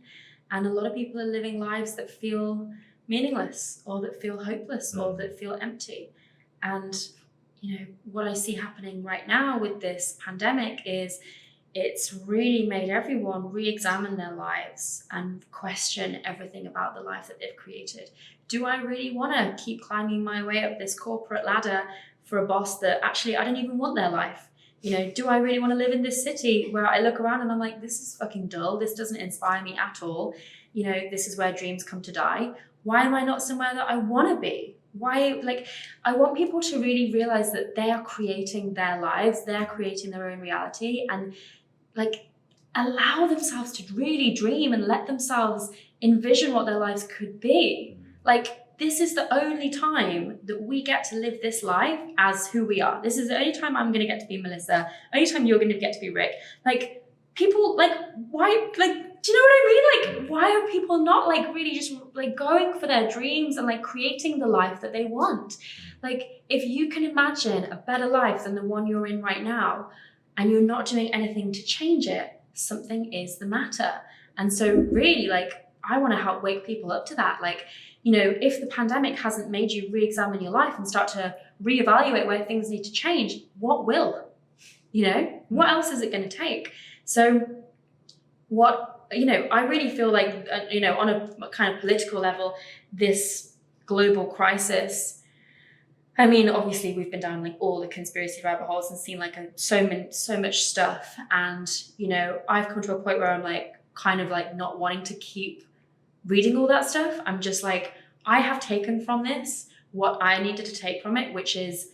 And a lot of people are living lives that feel meaningless, or that feel hopeless, or that feel empty. And, you know, what I see happening right now with this pandemic is it's really made everyone re-examine their lives and question everything about the life that they've created. Do I really want to keep climbing my way up this corporate ladder for a boss that actually I don't even want their life? You know, do I really want to live in this city where I look around and I'm like, this is fucking dull. This doesn't inspire me at all. You know, this is where dreams come to die. Why am I not somewhere that I want to be? Why, like, I want people to really realize that they are creating their lives. They're creating their own reality, and like allow themselves to really dream and let themselves envision what their lives could be. Like, this is the only time that we get to live this life as who we are. This is the only time I'm going to get to be Melissa. Only time you're going to get to be Rick. Like, people, like, why, like, do you know what I mean? Like, why are people not, like, really just, like, going for their dreams and, like, creating the life that they want? Like, if you can imagine a better life than the one you're in right now, and you're not doing anything to change it, something is the matter. And so really, like, I want to help wake people up to that. Like, you know, if the pandemic hasn't made you re-examine your life and start to reevaluate where things need to change, what will? You know, what else is it going to take? So what, I really feel like, on a kind of political level, this global crisis, I mean, obviously we've been down like all the conspiracy rabbit holes and seen like so much stuff. And, I've come to a point where I'm like, kind of like not wanting to keep reading all that stuff. I'm just like, I have taken from this what I needed to take from it, which is,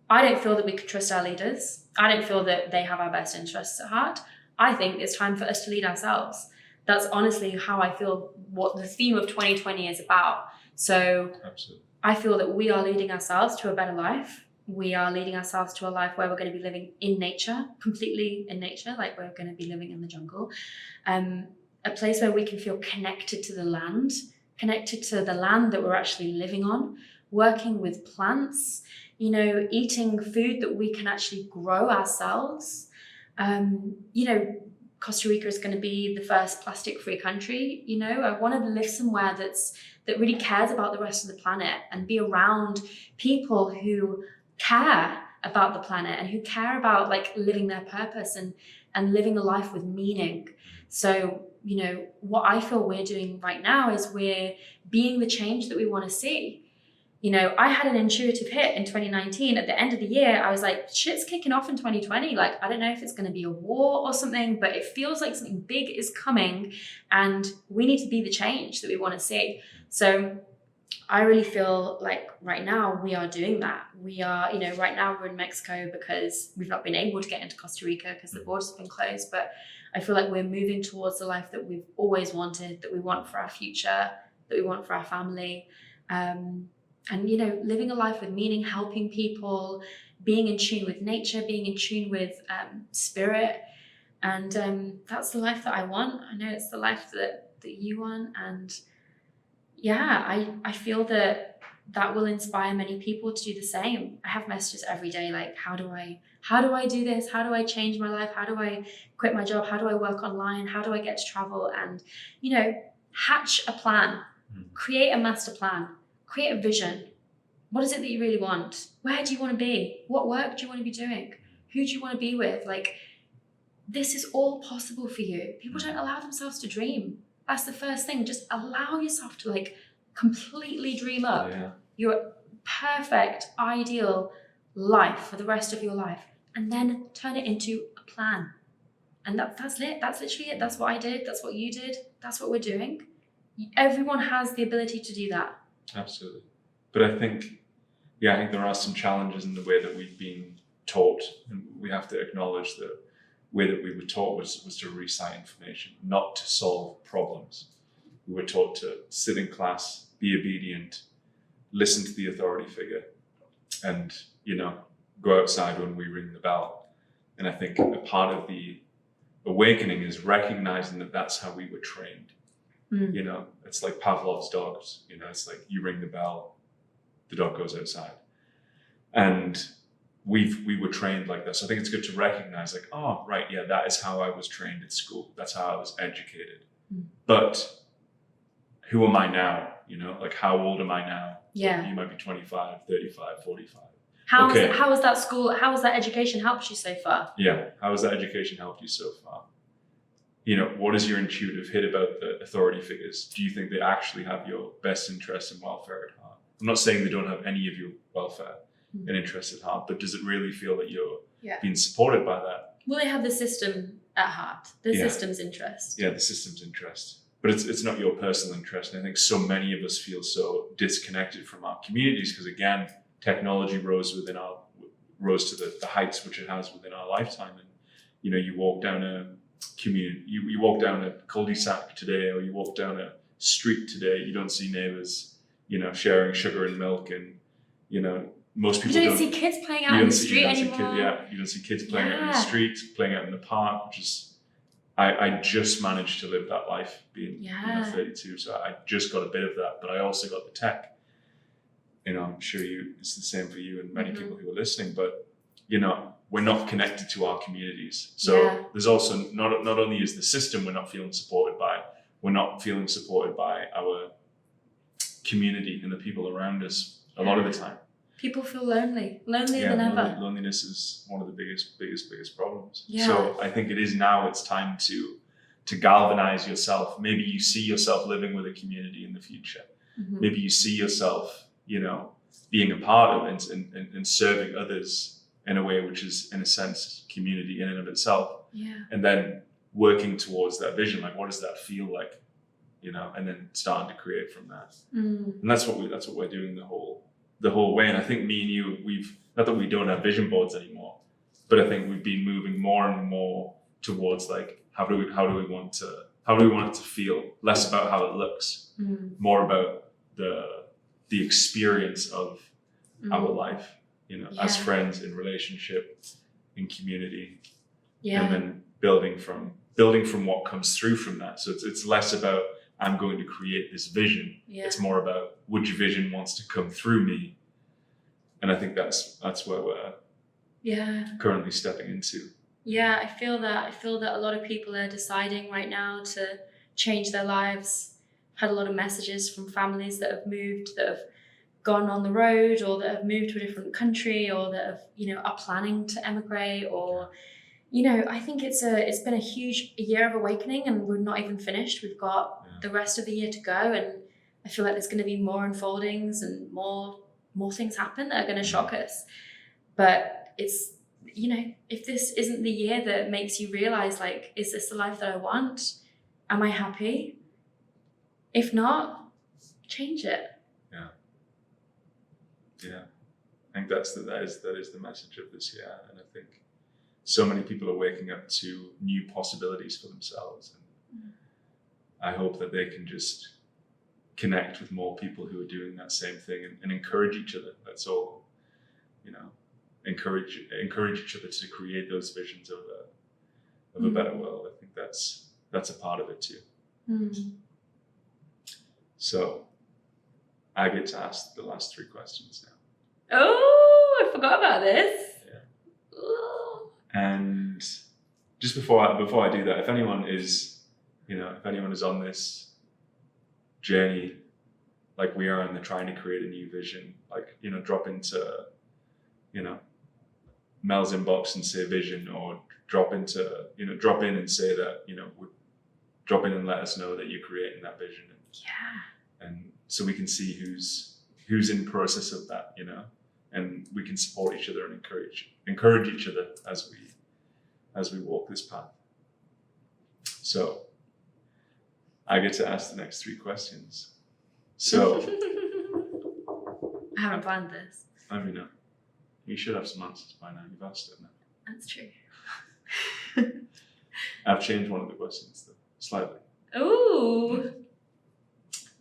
I don't feel that we could trust our leaders. I don't feel that they have our best interests at heart. I think it's time for us to lead ourselves. That's honestly how I feel, what the theme of 2020 is about. So
Absolutely.
I feel that we are leading ourselves to a better life. We are leading ourselves to a life where we're going to be living in nature, completely in nature, like we're going to be living in the jungle. A place where we can feel connected to the land that we're actually living on, working with plants, eating food that we can actually grow ourselves. Costa Rica is going to be the first plastic-free country. I want to live somewhere that really cares about the rest of the planet and be around people who care about the planet and who care about like living their purpose and living a life with meaning. So, what I feel we're doing right now is we're being the change that we want to see. I had an intuitive hit in 2019. At the end of the year, I was like, shit's kicking off in 2020. Like, I don't know if it's going to be a war or something, but it feels like something big is coming and we need to be the change that we want to see. So I really feel like right now we are doing that. We are, right now we're in Mexico because we've not been able to get into Costa Rica because the borders have been closed. But I feel like we're moving towards the life that we've always wanted, that we want for our future, that we want for our family. And, living a life with meaning, helping people, being in tune with nature, being in tune with spirit. And that's the life that I want. I know it's the life that you want. And yeah, I feel that will inspire many people to do the same. I have messages every day like, how do I do this? How do I change my life? How do I quit my job? How do I work online? How do I get to travel? And, hatch a plan, create a master plan, create a vision. What is it that you really want? Where do you want to be? What work do you want to be doing? Who do you want to be with? Like, this is all possible for you. People don't allow themselves to dream. That's the first thing. Just allow yourself to like completely dream up your perfect, ideal life for the rest of your life, and then turn it into a plan. And that's it. That's literally it. That's what I did. That's what you did. That's what we're doing. Everyone has the ability to do that.
Absolutely. But I think there are some challenges in the way that we've been taught, and we have to acknowledge that the way that we were taught was to recite information, not to solve problems. We were taught to sit in class, be obedient, listen to the authority figure, and, go outside when we ring the bell. And I think a part of the awakening is recognizing that that's how we were trained. It's like Pavlov's dogs. It's like you ring the bell, the dog goes outside. And we were trained like this. So I think it's good to recognize like, oh, right, yeah, that is how I was trained at school. That's how I was educated. But who am I now? Like how old am I now?
Yeah.
So you might be 25, 35, 45.
How has that school, how has that education helped you so far?
Yeah. How has that education helped you so far? What is your intuitive hit about the authority figures? Do you think they actually have your best interests and welfare at heart? I'm not saying they don't have any of your welfare and interest at heart, but does it really feel that you're being supported by that?
Well, they have the system at heart, the system's interest.
Yeah, the system's interest. But it's not your personal interest. And I think so many of us feel so disconnected from our communities because, again, technology rose to the heights which it has within our lifetime. And, you walk down a community, you walk down a cul-de-sac today, or you walk down a street today, you don't see neighbors, sharing sugar and milk, and most people
don't see kids playing out in the street anymore.
You don't see kids playing out in the street, playing out in the park, which is I just managed to live that life being 32, so I just got a bit of that, but I also got the tech. I'm sure it's the same for you and many people who are listening, but we're not connected to our communities. So there's also not only is the system we're not feeling supported by, we're not feeling supported by our community and the people around us a lot of the time. People feel lonelier than ever. Loneliness is one of the biggest problems. Yeah. So I think it's time to to galvanize yourself. Maybe you see yourself living with a community in the future.
Mhm.
Maybe you see yourself, being a part of it and serving others in a way which is, in a sense, community in and of itself.
Yeah.
And then working towards that vision, like, what does that feel like? And then starting to create from that.
Mm.
And that's what we're doing the whole way. And I think me and you, we've, not that we don't have vision boards anymore, but I think we've been moving more and more towards, like, how do we want it to feel? Less about how it looks, more about the experience of our life, as friends, in relationship, in community, and then building from what comes through from that. So it's less about, I'm going to create this vision. It's more about which vision wants to come through me. And I think that's where we're currently stepping into.
Yeah, I feel that a lot of people are deciding right now to change their lives. I've had a lot of messages from families that have moved, that have gone on the road, or that have moved to a different country, or that have, are planning to emigrate, or, I think it's been a huge year of awakening, and we're not even finished. We've got the rest of the year to go, and I feel like there's going to be more unfoldings and more things happen that are going to shock us. But it's, if this isn't the year that makes you realize, like, is this the life that I want? Am I happy? If not, change it.
Yeah. I think that is the message of this year. And I think so many people are waking up to new possibilities for themselves. And I hope that they can just connect with more people who are doing that same thing and encourage each other. That's all, encourage each other to create those visions of a better world. I think that's a part of it too. So I get to ask the last 3 questions now.
Oh, I forgot about this.
Yeah. Ooh. And just before I do that, if anyone is on this journey like we are, and they're trying to create a new vision, like, drop into, Mel's inbox and say vision, or drop in and say that, drop in and let us know that you're creating that vision. And so we can see who's in process of that, and we can support each other and encourage each other as we walk this path. So I get to ask the next 3 questions. So
I haven't planned this.
I mean, you should have some answers by now. You've asked it now.
That's true.
I've changed one of the questions though, slightly.
Ooh.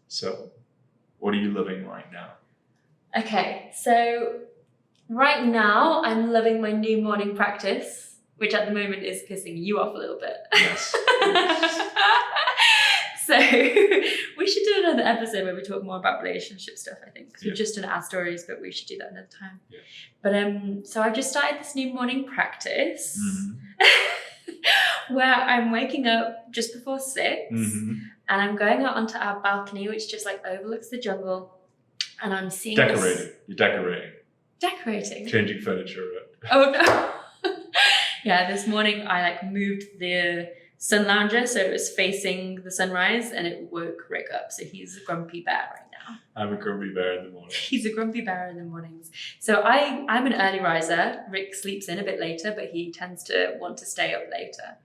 So, what are you loving right now?
Okay, so right now I'm loving my new morning practice, which at the moment is pissing you off a little bit.
Yes.
So we should do another episode where we talk more about relationship stuff, I think. 'Cause we've just done our stories, but we should do that another time.
Yeah.
But so I've just started this new morning practice where I'm waking up just before 6 and I'm going out onto our balcony, which just like overlooks the jungle, and I'm seeing
Decorating. You're decorating.
Decorating.
Changing furniture around.
Oh no. Yeah, this morning I like moved the sun lounger so it was facing the sunrise, and it woke Rick up. So he's a grumpy bear right now.
I'm a grumpy bear in the morning.
He's a grumpy bear in the mornings. So I'm an early riser. Rick sleeps in a bit later, but he tends to want to stay up later.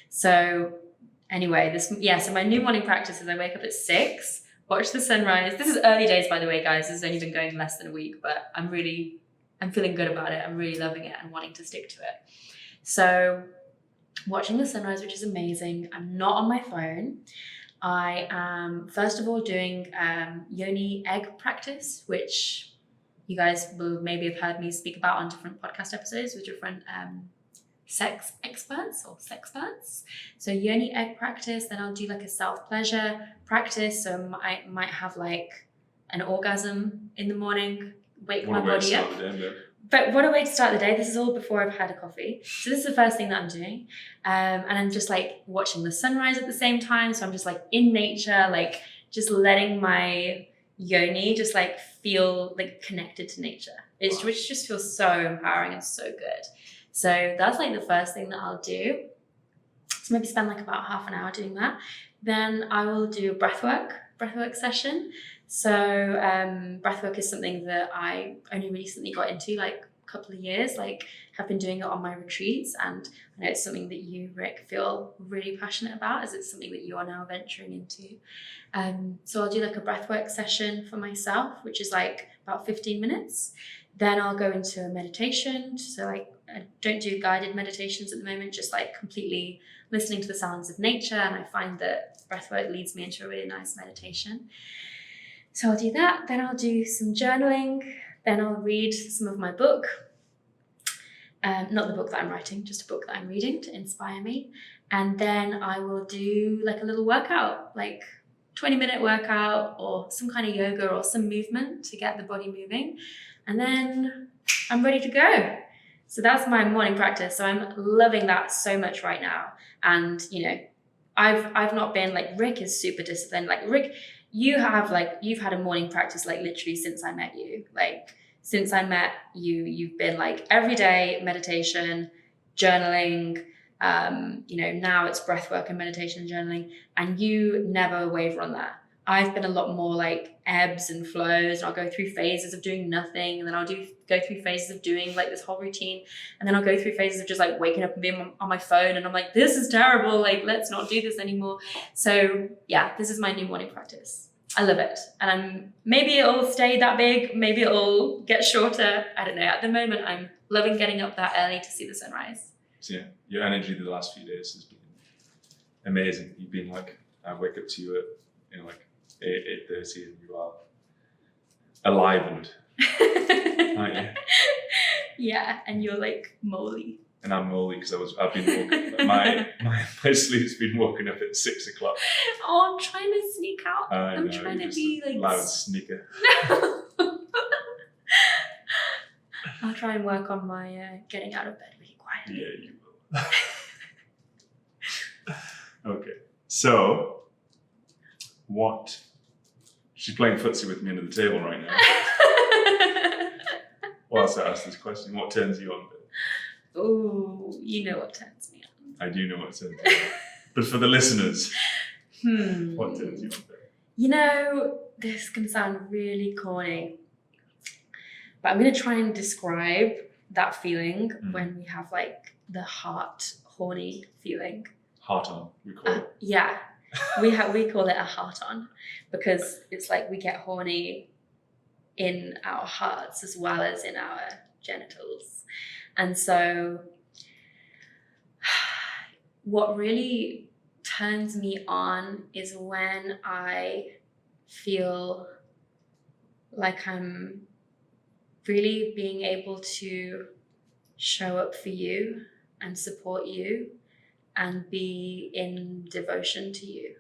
So anyway, so my new morning practice is I wake up at 6, watch the sunrise. This is early days, by the way, guys. This has only been going less than a week, but I'm feeling good about it. I'm really loving it and wanting to stick to it. So watching the sunrise, which is amazing. I'm not on my phone. I am, first of all, doing yoni egg practice, which you guys will maybe have heard me speak about on different podcast episodes with different sex experts or sexperts. So yoni egg practice, then I'll do like a self-pleasure practice. So I might have like an orgasm in the morning, wake my body up. But what a way to start the day. This is all before I've had a coffee. So this is the first thing that I'm doing. And I'm just like watching the sunrise at the same time. So I'm just like in nature, like just letting my yoni just like feel like connected to nature. Which just feels so empowering and so good. So that's like the first thing that I'll do. So maybe spend like about half an hour doing that. Then I will do a breathwork session. So breathwork is something that I only recently got into, like a couple of years, like have been doing it on my retreats. And I know it's something that you, Rick, feel really passionate about, as it's something that you are now venturing into. So I'll do like a breathwork session for myself, which is like about 15 minutes. Then I'll go into a meditation. So like I don't do guided meditations at the moment, just like completely listening to the sounds of nature. And I find that breathwork leads me into a really nice meditation. So I'll do that. Then I'll do some journaling. Then I'll read some of my book. Not the book that I'm writing, just a book that I'm reading to inspire me. And then I will do like a little workout, like 20-minute workout or some kind of yoga or some movement to get the body moving. And then I'm ready to go. So that's my morning practice. So I'm loving that so much right now. And, you know, I've not been like, Rick is super disciplined. Like Rick, you've had a morning practice, like literally since I met you. Like since I met you, you've been like every day meditation, journaling, you know, now it's breath work and meditation and journaling, and you never waver on that. I've been a lot more like ebbs and flows, and I'll go through phases of doing nothing, and then I'll go through phases of doing like this whole routine, and then I'll go through phases of just like waking up and being on my phone, and I'm like, this is terrible, like let's not do this anymore. So yeah, this is my new morning practice. I love it, and maybe it'll stay that big, maybe it'll get shorter, I don't know. At the moment, I'm loving getting up that early to see the sunrise.
So yeah, your energy the last few days has been amazing. You've been like, I wake up to you at, you know, like 8:30 and you are alivened, aren't you?
Yeah, and you're like moly.
And I'm moly because I've been woken, my sleep's been woken up at 6 o'clock.
Oh, I'm trying to sneak out.
I'm
trying to be like
loud sneaker.
I'll try and work on my getting out of bed really quietly.
Yeah, you will. Okay, so what? She's playing footsie with me under the table right now. Whilst I ask this question, what turns you on?
Oh, you know what turns me on.
I do know what turns you on. But for the listeners, what turns you on?
You know, this is going to sound really corny, but I'm going to try and describe that feeling when we have like the heart horny feeling.
Heart on, we call it.
Yeah, we call it a heart on, because it's like we get horny in our hearts as well as in our genitals. And so what really turns me on is when I feel like I'm really being able to show up for you and support you and be in devotion to you.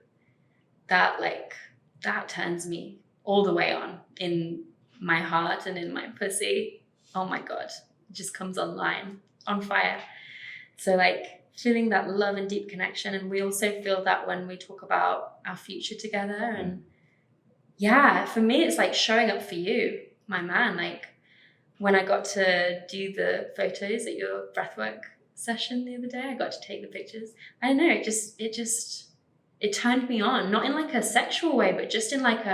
That turns me all the way on in my heart and in my pussy. Oh my God. Just comes online on fire. So like feeling that love and deep connection, and we also feel that when we talk about our future together. And yeah, for me it's like showing up for you, my man. Like when I got to do the photos at your breathwork session the other day, I got to take the pictures. I don't know, it turned me on, not in like a sexual way, but just in like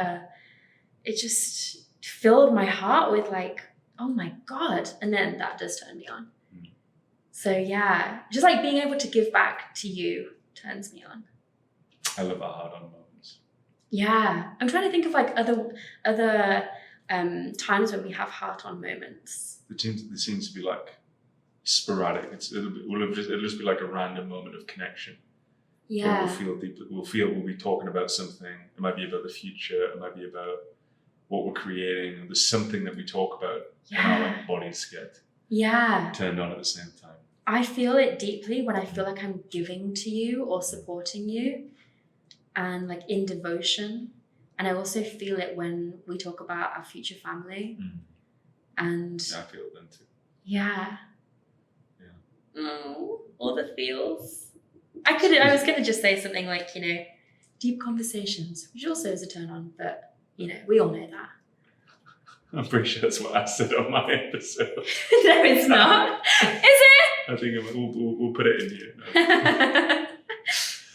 it just filled my heart with like, oh my God. And then that does turn me on. So yeah, just like being able to give back to you turns me on.
I love our hard on moments.
Yeah. I'm trying to think of like other times when we have heart on moments.
There seems to be like sporadic. It'll just be like a random moment of connection.
Yeah.
We'll feel deeply. We'll be talking about something. It might be about the future. It might be about what we're creating. There's something that we talk about, and our like bodies get turned on at the same time.
I feel it deeply when I feel like I'm giving to you or supporting you, and like in devotion. And I also feel it when we talk about our future family. And
I feel it then too.
Yeah. All the feels. I was gonna just say something like, you know, deep conversations, which also is a turn on, but you know, we all know that.
I'm pretty sure that's what I said on my episode.
No, it's not. Is it?
I think we'll put it in here. No.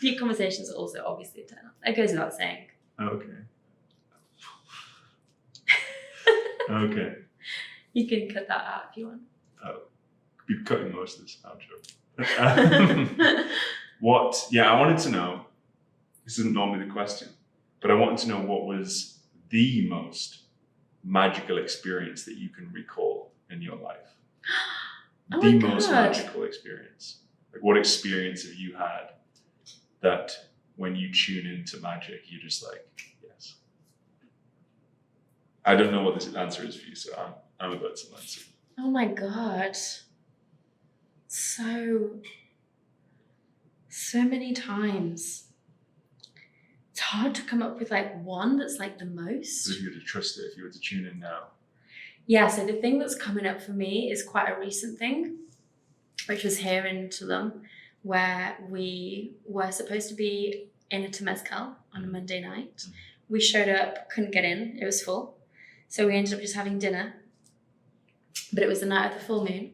Deep conversations are also obviously a turn on. That goes without saying.
Okay. Okay.
You can cut that out if you want.
Be cutting most of this outro. I wanted to know, this isn't normally the question, but I wanted to know what was the most magical experience that you can recall in your life.
Oh
The
my
most
God.
magical experience. Like, what experience have you had that when you tune into magic, you're just like, yes. I don't know what this answer is for you, so I'm about to answer.
Oh my God. So many times. It's hard to come up with like one that's like the most.
But if you were to trust it, if you were to tune in now.
Yeah, so the thing that's coming up for me is quite a recent thing, which was here in Tulum, where we were supposed to be in a temazcal on a Monday night. We showed up, couldn't get in, it was full. So we ended up just having dinner, but it was the night of the full moon.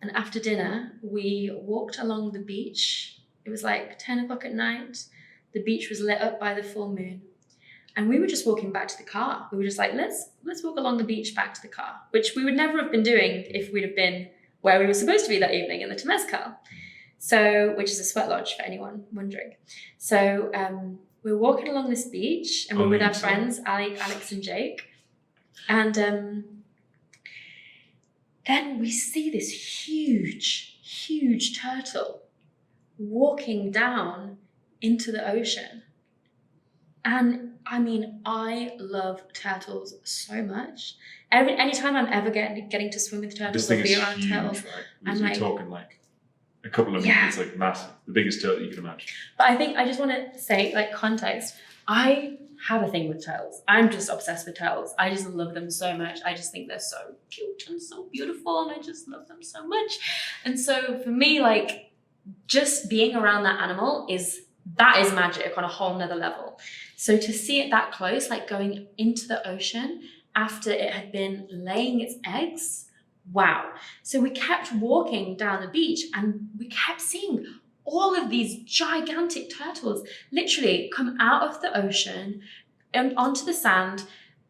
And after dinner, we walked along the beach. It was like 10 o'clock at night. The beach was lit up by the full moon. And we were just walking back to the car. We were just like, let's walk along the beach back to the car, which we would never have been doing if we'd have been where we were supposed to be that evening in the temazcal. So, which is a sweat lodge for anyone wondering. So we were walking along this beach and we were with our friends, Alex and Jake. And then we see this huge turtle walking down into the ocean. And I mean, I love turtles so much. Anytime I'm ever getting to swim with turtles or be around turtles,
right? We're talking like a couple of meters, like massive, the biggest turtle you can imagine.
But I think I just want to say, like, context. I have a thing with turtles. I'm just obsessed with turtles. I just love them so much. I just think they're so cute and so beautiful, and I just love them so much. And so for me, like, just being around that animal is magic on a whole nother level. So to see it that close, like going into the ocean after it had been laying its eggs, wow. So we kept walking down the beach and we kept seeing all of these gigantic turtles literally come out of the ocean and onto the sand,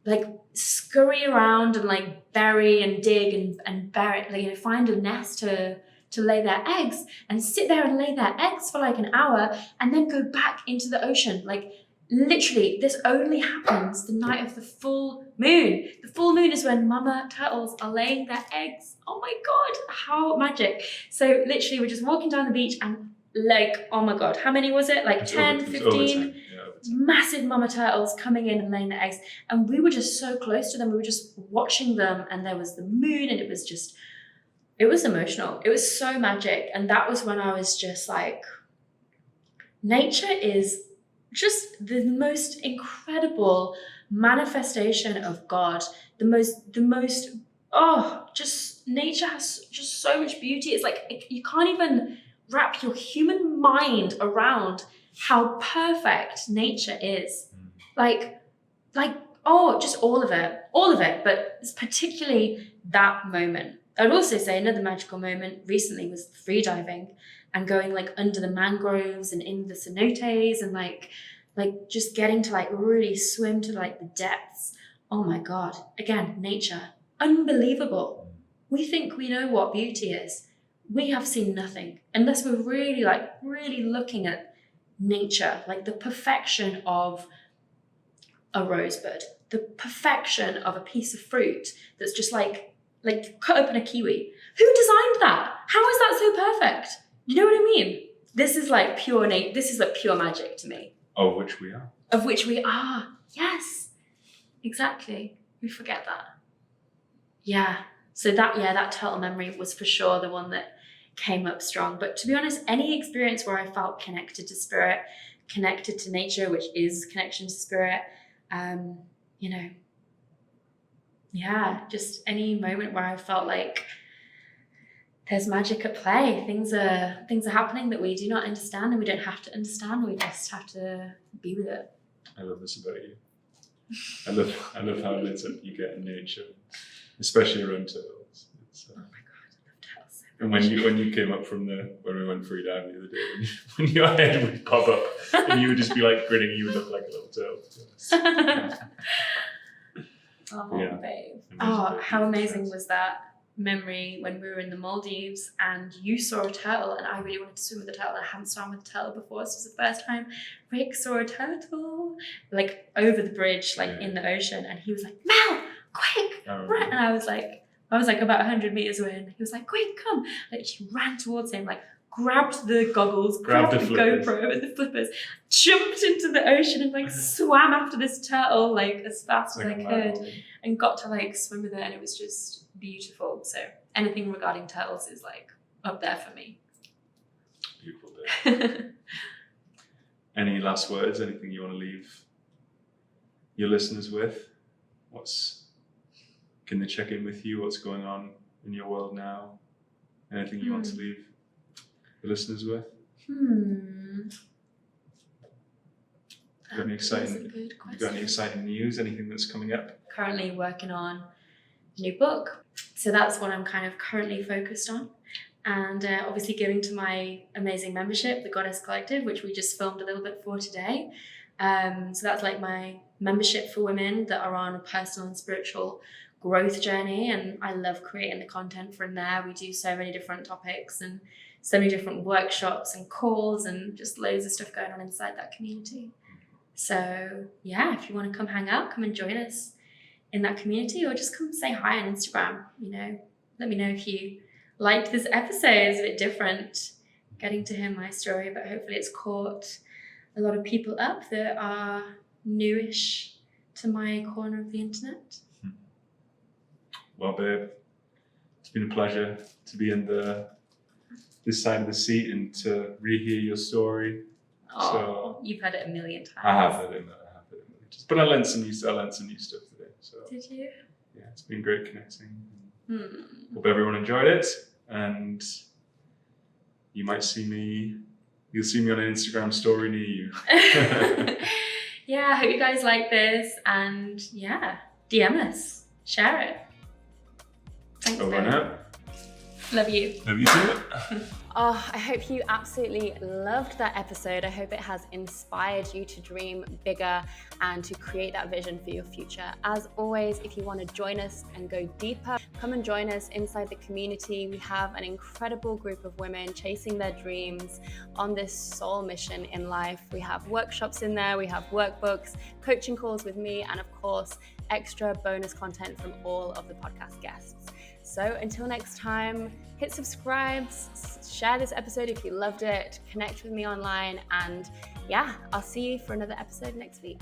like scurry around and like bury and dig and bury, like, you know, find a nest to lay their eggs and sit there and lay their eggs for like an hour and then go back into the ocean. Like, literally, this only happens the night of the full moon. The full moon is when mama turtles are laying their eggs. Oh my God, how magic. So literally we're just walking down the beach and like, oh my God, how many was it? Like 10, 15 massive mama turtles coming in and laying their eggs. And we were just so close to them. We were just watching them and there was the moon and it was emotional. It was so magic. And that was when I was just like, nature is just the most incredible manifestation of God. Just nature has just so much beauty. It's like, you can't even wrap your human mind around how perfect nature is. Just all of it, but it's particularly that moment. I'd also say another magical moment recently was free diving and going like under the mangroves and in the cenotes and like just getting to like really swim to like the depths. Oh my God. Again, nature, unbelievable. We think we know what beauty is. We have seen nothing unless we're really looking at nature, like the perfection of a rosebud, the perfection of a piece of fruit that's just like cut open a kiwi. Who designed that? How is that so perfect? You know what I mean? This is like pure magic to me.
Of which we are.
Of which we are. Yes. Exactly. We forget that. Yeah. So that turtle memory was for sure the one that came up strong. But to be honest, any experience where I felt connected to spirit, connected to nature, which is connection to spirit, just any moment where I felt like there's magic at play. Things are happening that we do not understand, and we don't have to understand. We just have to be with it.
I love this about you. I love how lit up you get in nature, especially around turtles.
Oh my God, I love turtles.
And when you came up from when we went free down the other day, when your head would pop up and you would just be like grinning, you would look like a little turtle, to be honest.
Oh,
Yeah.
babe.
Amazing
Oh,
babe.
how amazing was that memory when we were in the Maldives and you saw a turtle and I really wanted to swim with a turtle. I hadn't swum with a turtle before. This was the first time Rick saw a turtle, like over the bridge, like in the ocean. And he was like, Mel, quick, run. And I was like about 100 meters away and he was like, quick, come. Like she ran towards him, like grabbed the goggles, grabbed the GoPro and the flippers, jumped into the ocean and like swam after this turtle like as fast as I could and got to like swim with it, and it was just beautiful. So anything regarding turtles is like up there for me.
Beautiful day. Any last words? Anything you want to leave your listeners with? Can they check in with you? What's going on in your world now? Anything you want to leave the listeners with? You got any exciting news? Anything that's coming up?
Currently working on a new book. So that's what I'm kind of currently focused on. And obviously giving to my amazing membership, the Goddess Collective, which we just filmed a little bit for today. So that's like my membership for women that are on a personal and spiritual growth journey. And I love creating the content from there. We do so many different topics and so many different workshops and calls and just loads of stuff going on inside that community. So yeah, if you want to come hang out, come and join us in that community, or just come say hi on Instagram. Let me know if you liked this episode. It's a bit different getting to hear my story, but hopefully it's caught a lot of people up that are newish to my corner of the internet.
Well, babe, it's been a pleasure to be in this side of the seat and to rehear your story.
Oh,
so,
you've heard it a million times.
I have heard it a million times. But I learned some new stuff today. So
did you?
Yeah, it's been great connecting. Hope everyone enjoyed it, and you'll see me on an Instagram story near you.
Yeah, I hope you guys like this, and yeah, DM us, share it. Thanks,
over and out.
Love you.
Love you too.
Oh, I hope you absolutely loved that episode. I hope it has inspired you to dream bigger and to create that vision for your future. As always, if you want to join us and go deeper, come and join us inside the community. We have an incredible group of women chasing their dreams on this soul mission in life. We have workshops in there, we have workbooks, coaching calls with me, and of course, extra bonus content from all of the podcast guests. So until next time, hit subscribe, share this episode if you loved it, connect with me online, and yeah, I'll see you for another episode next week.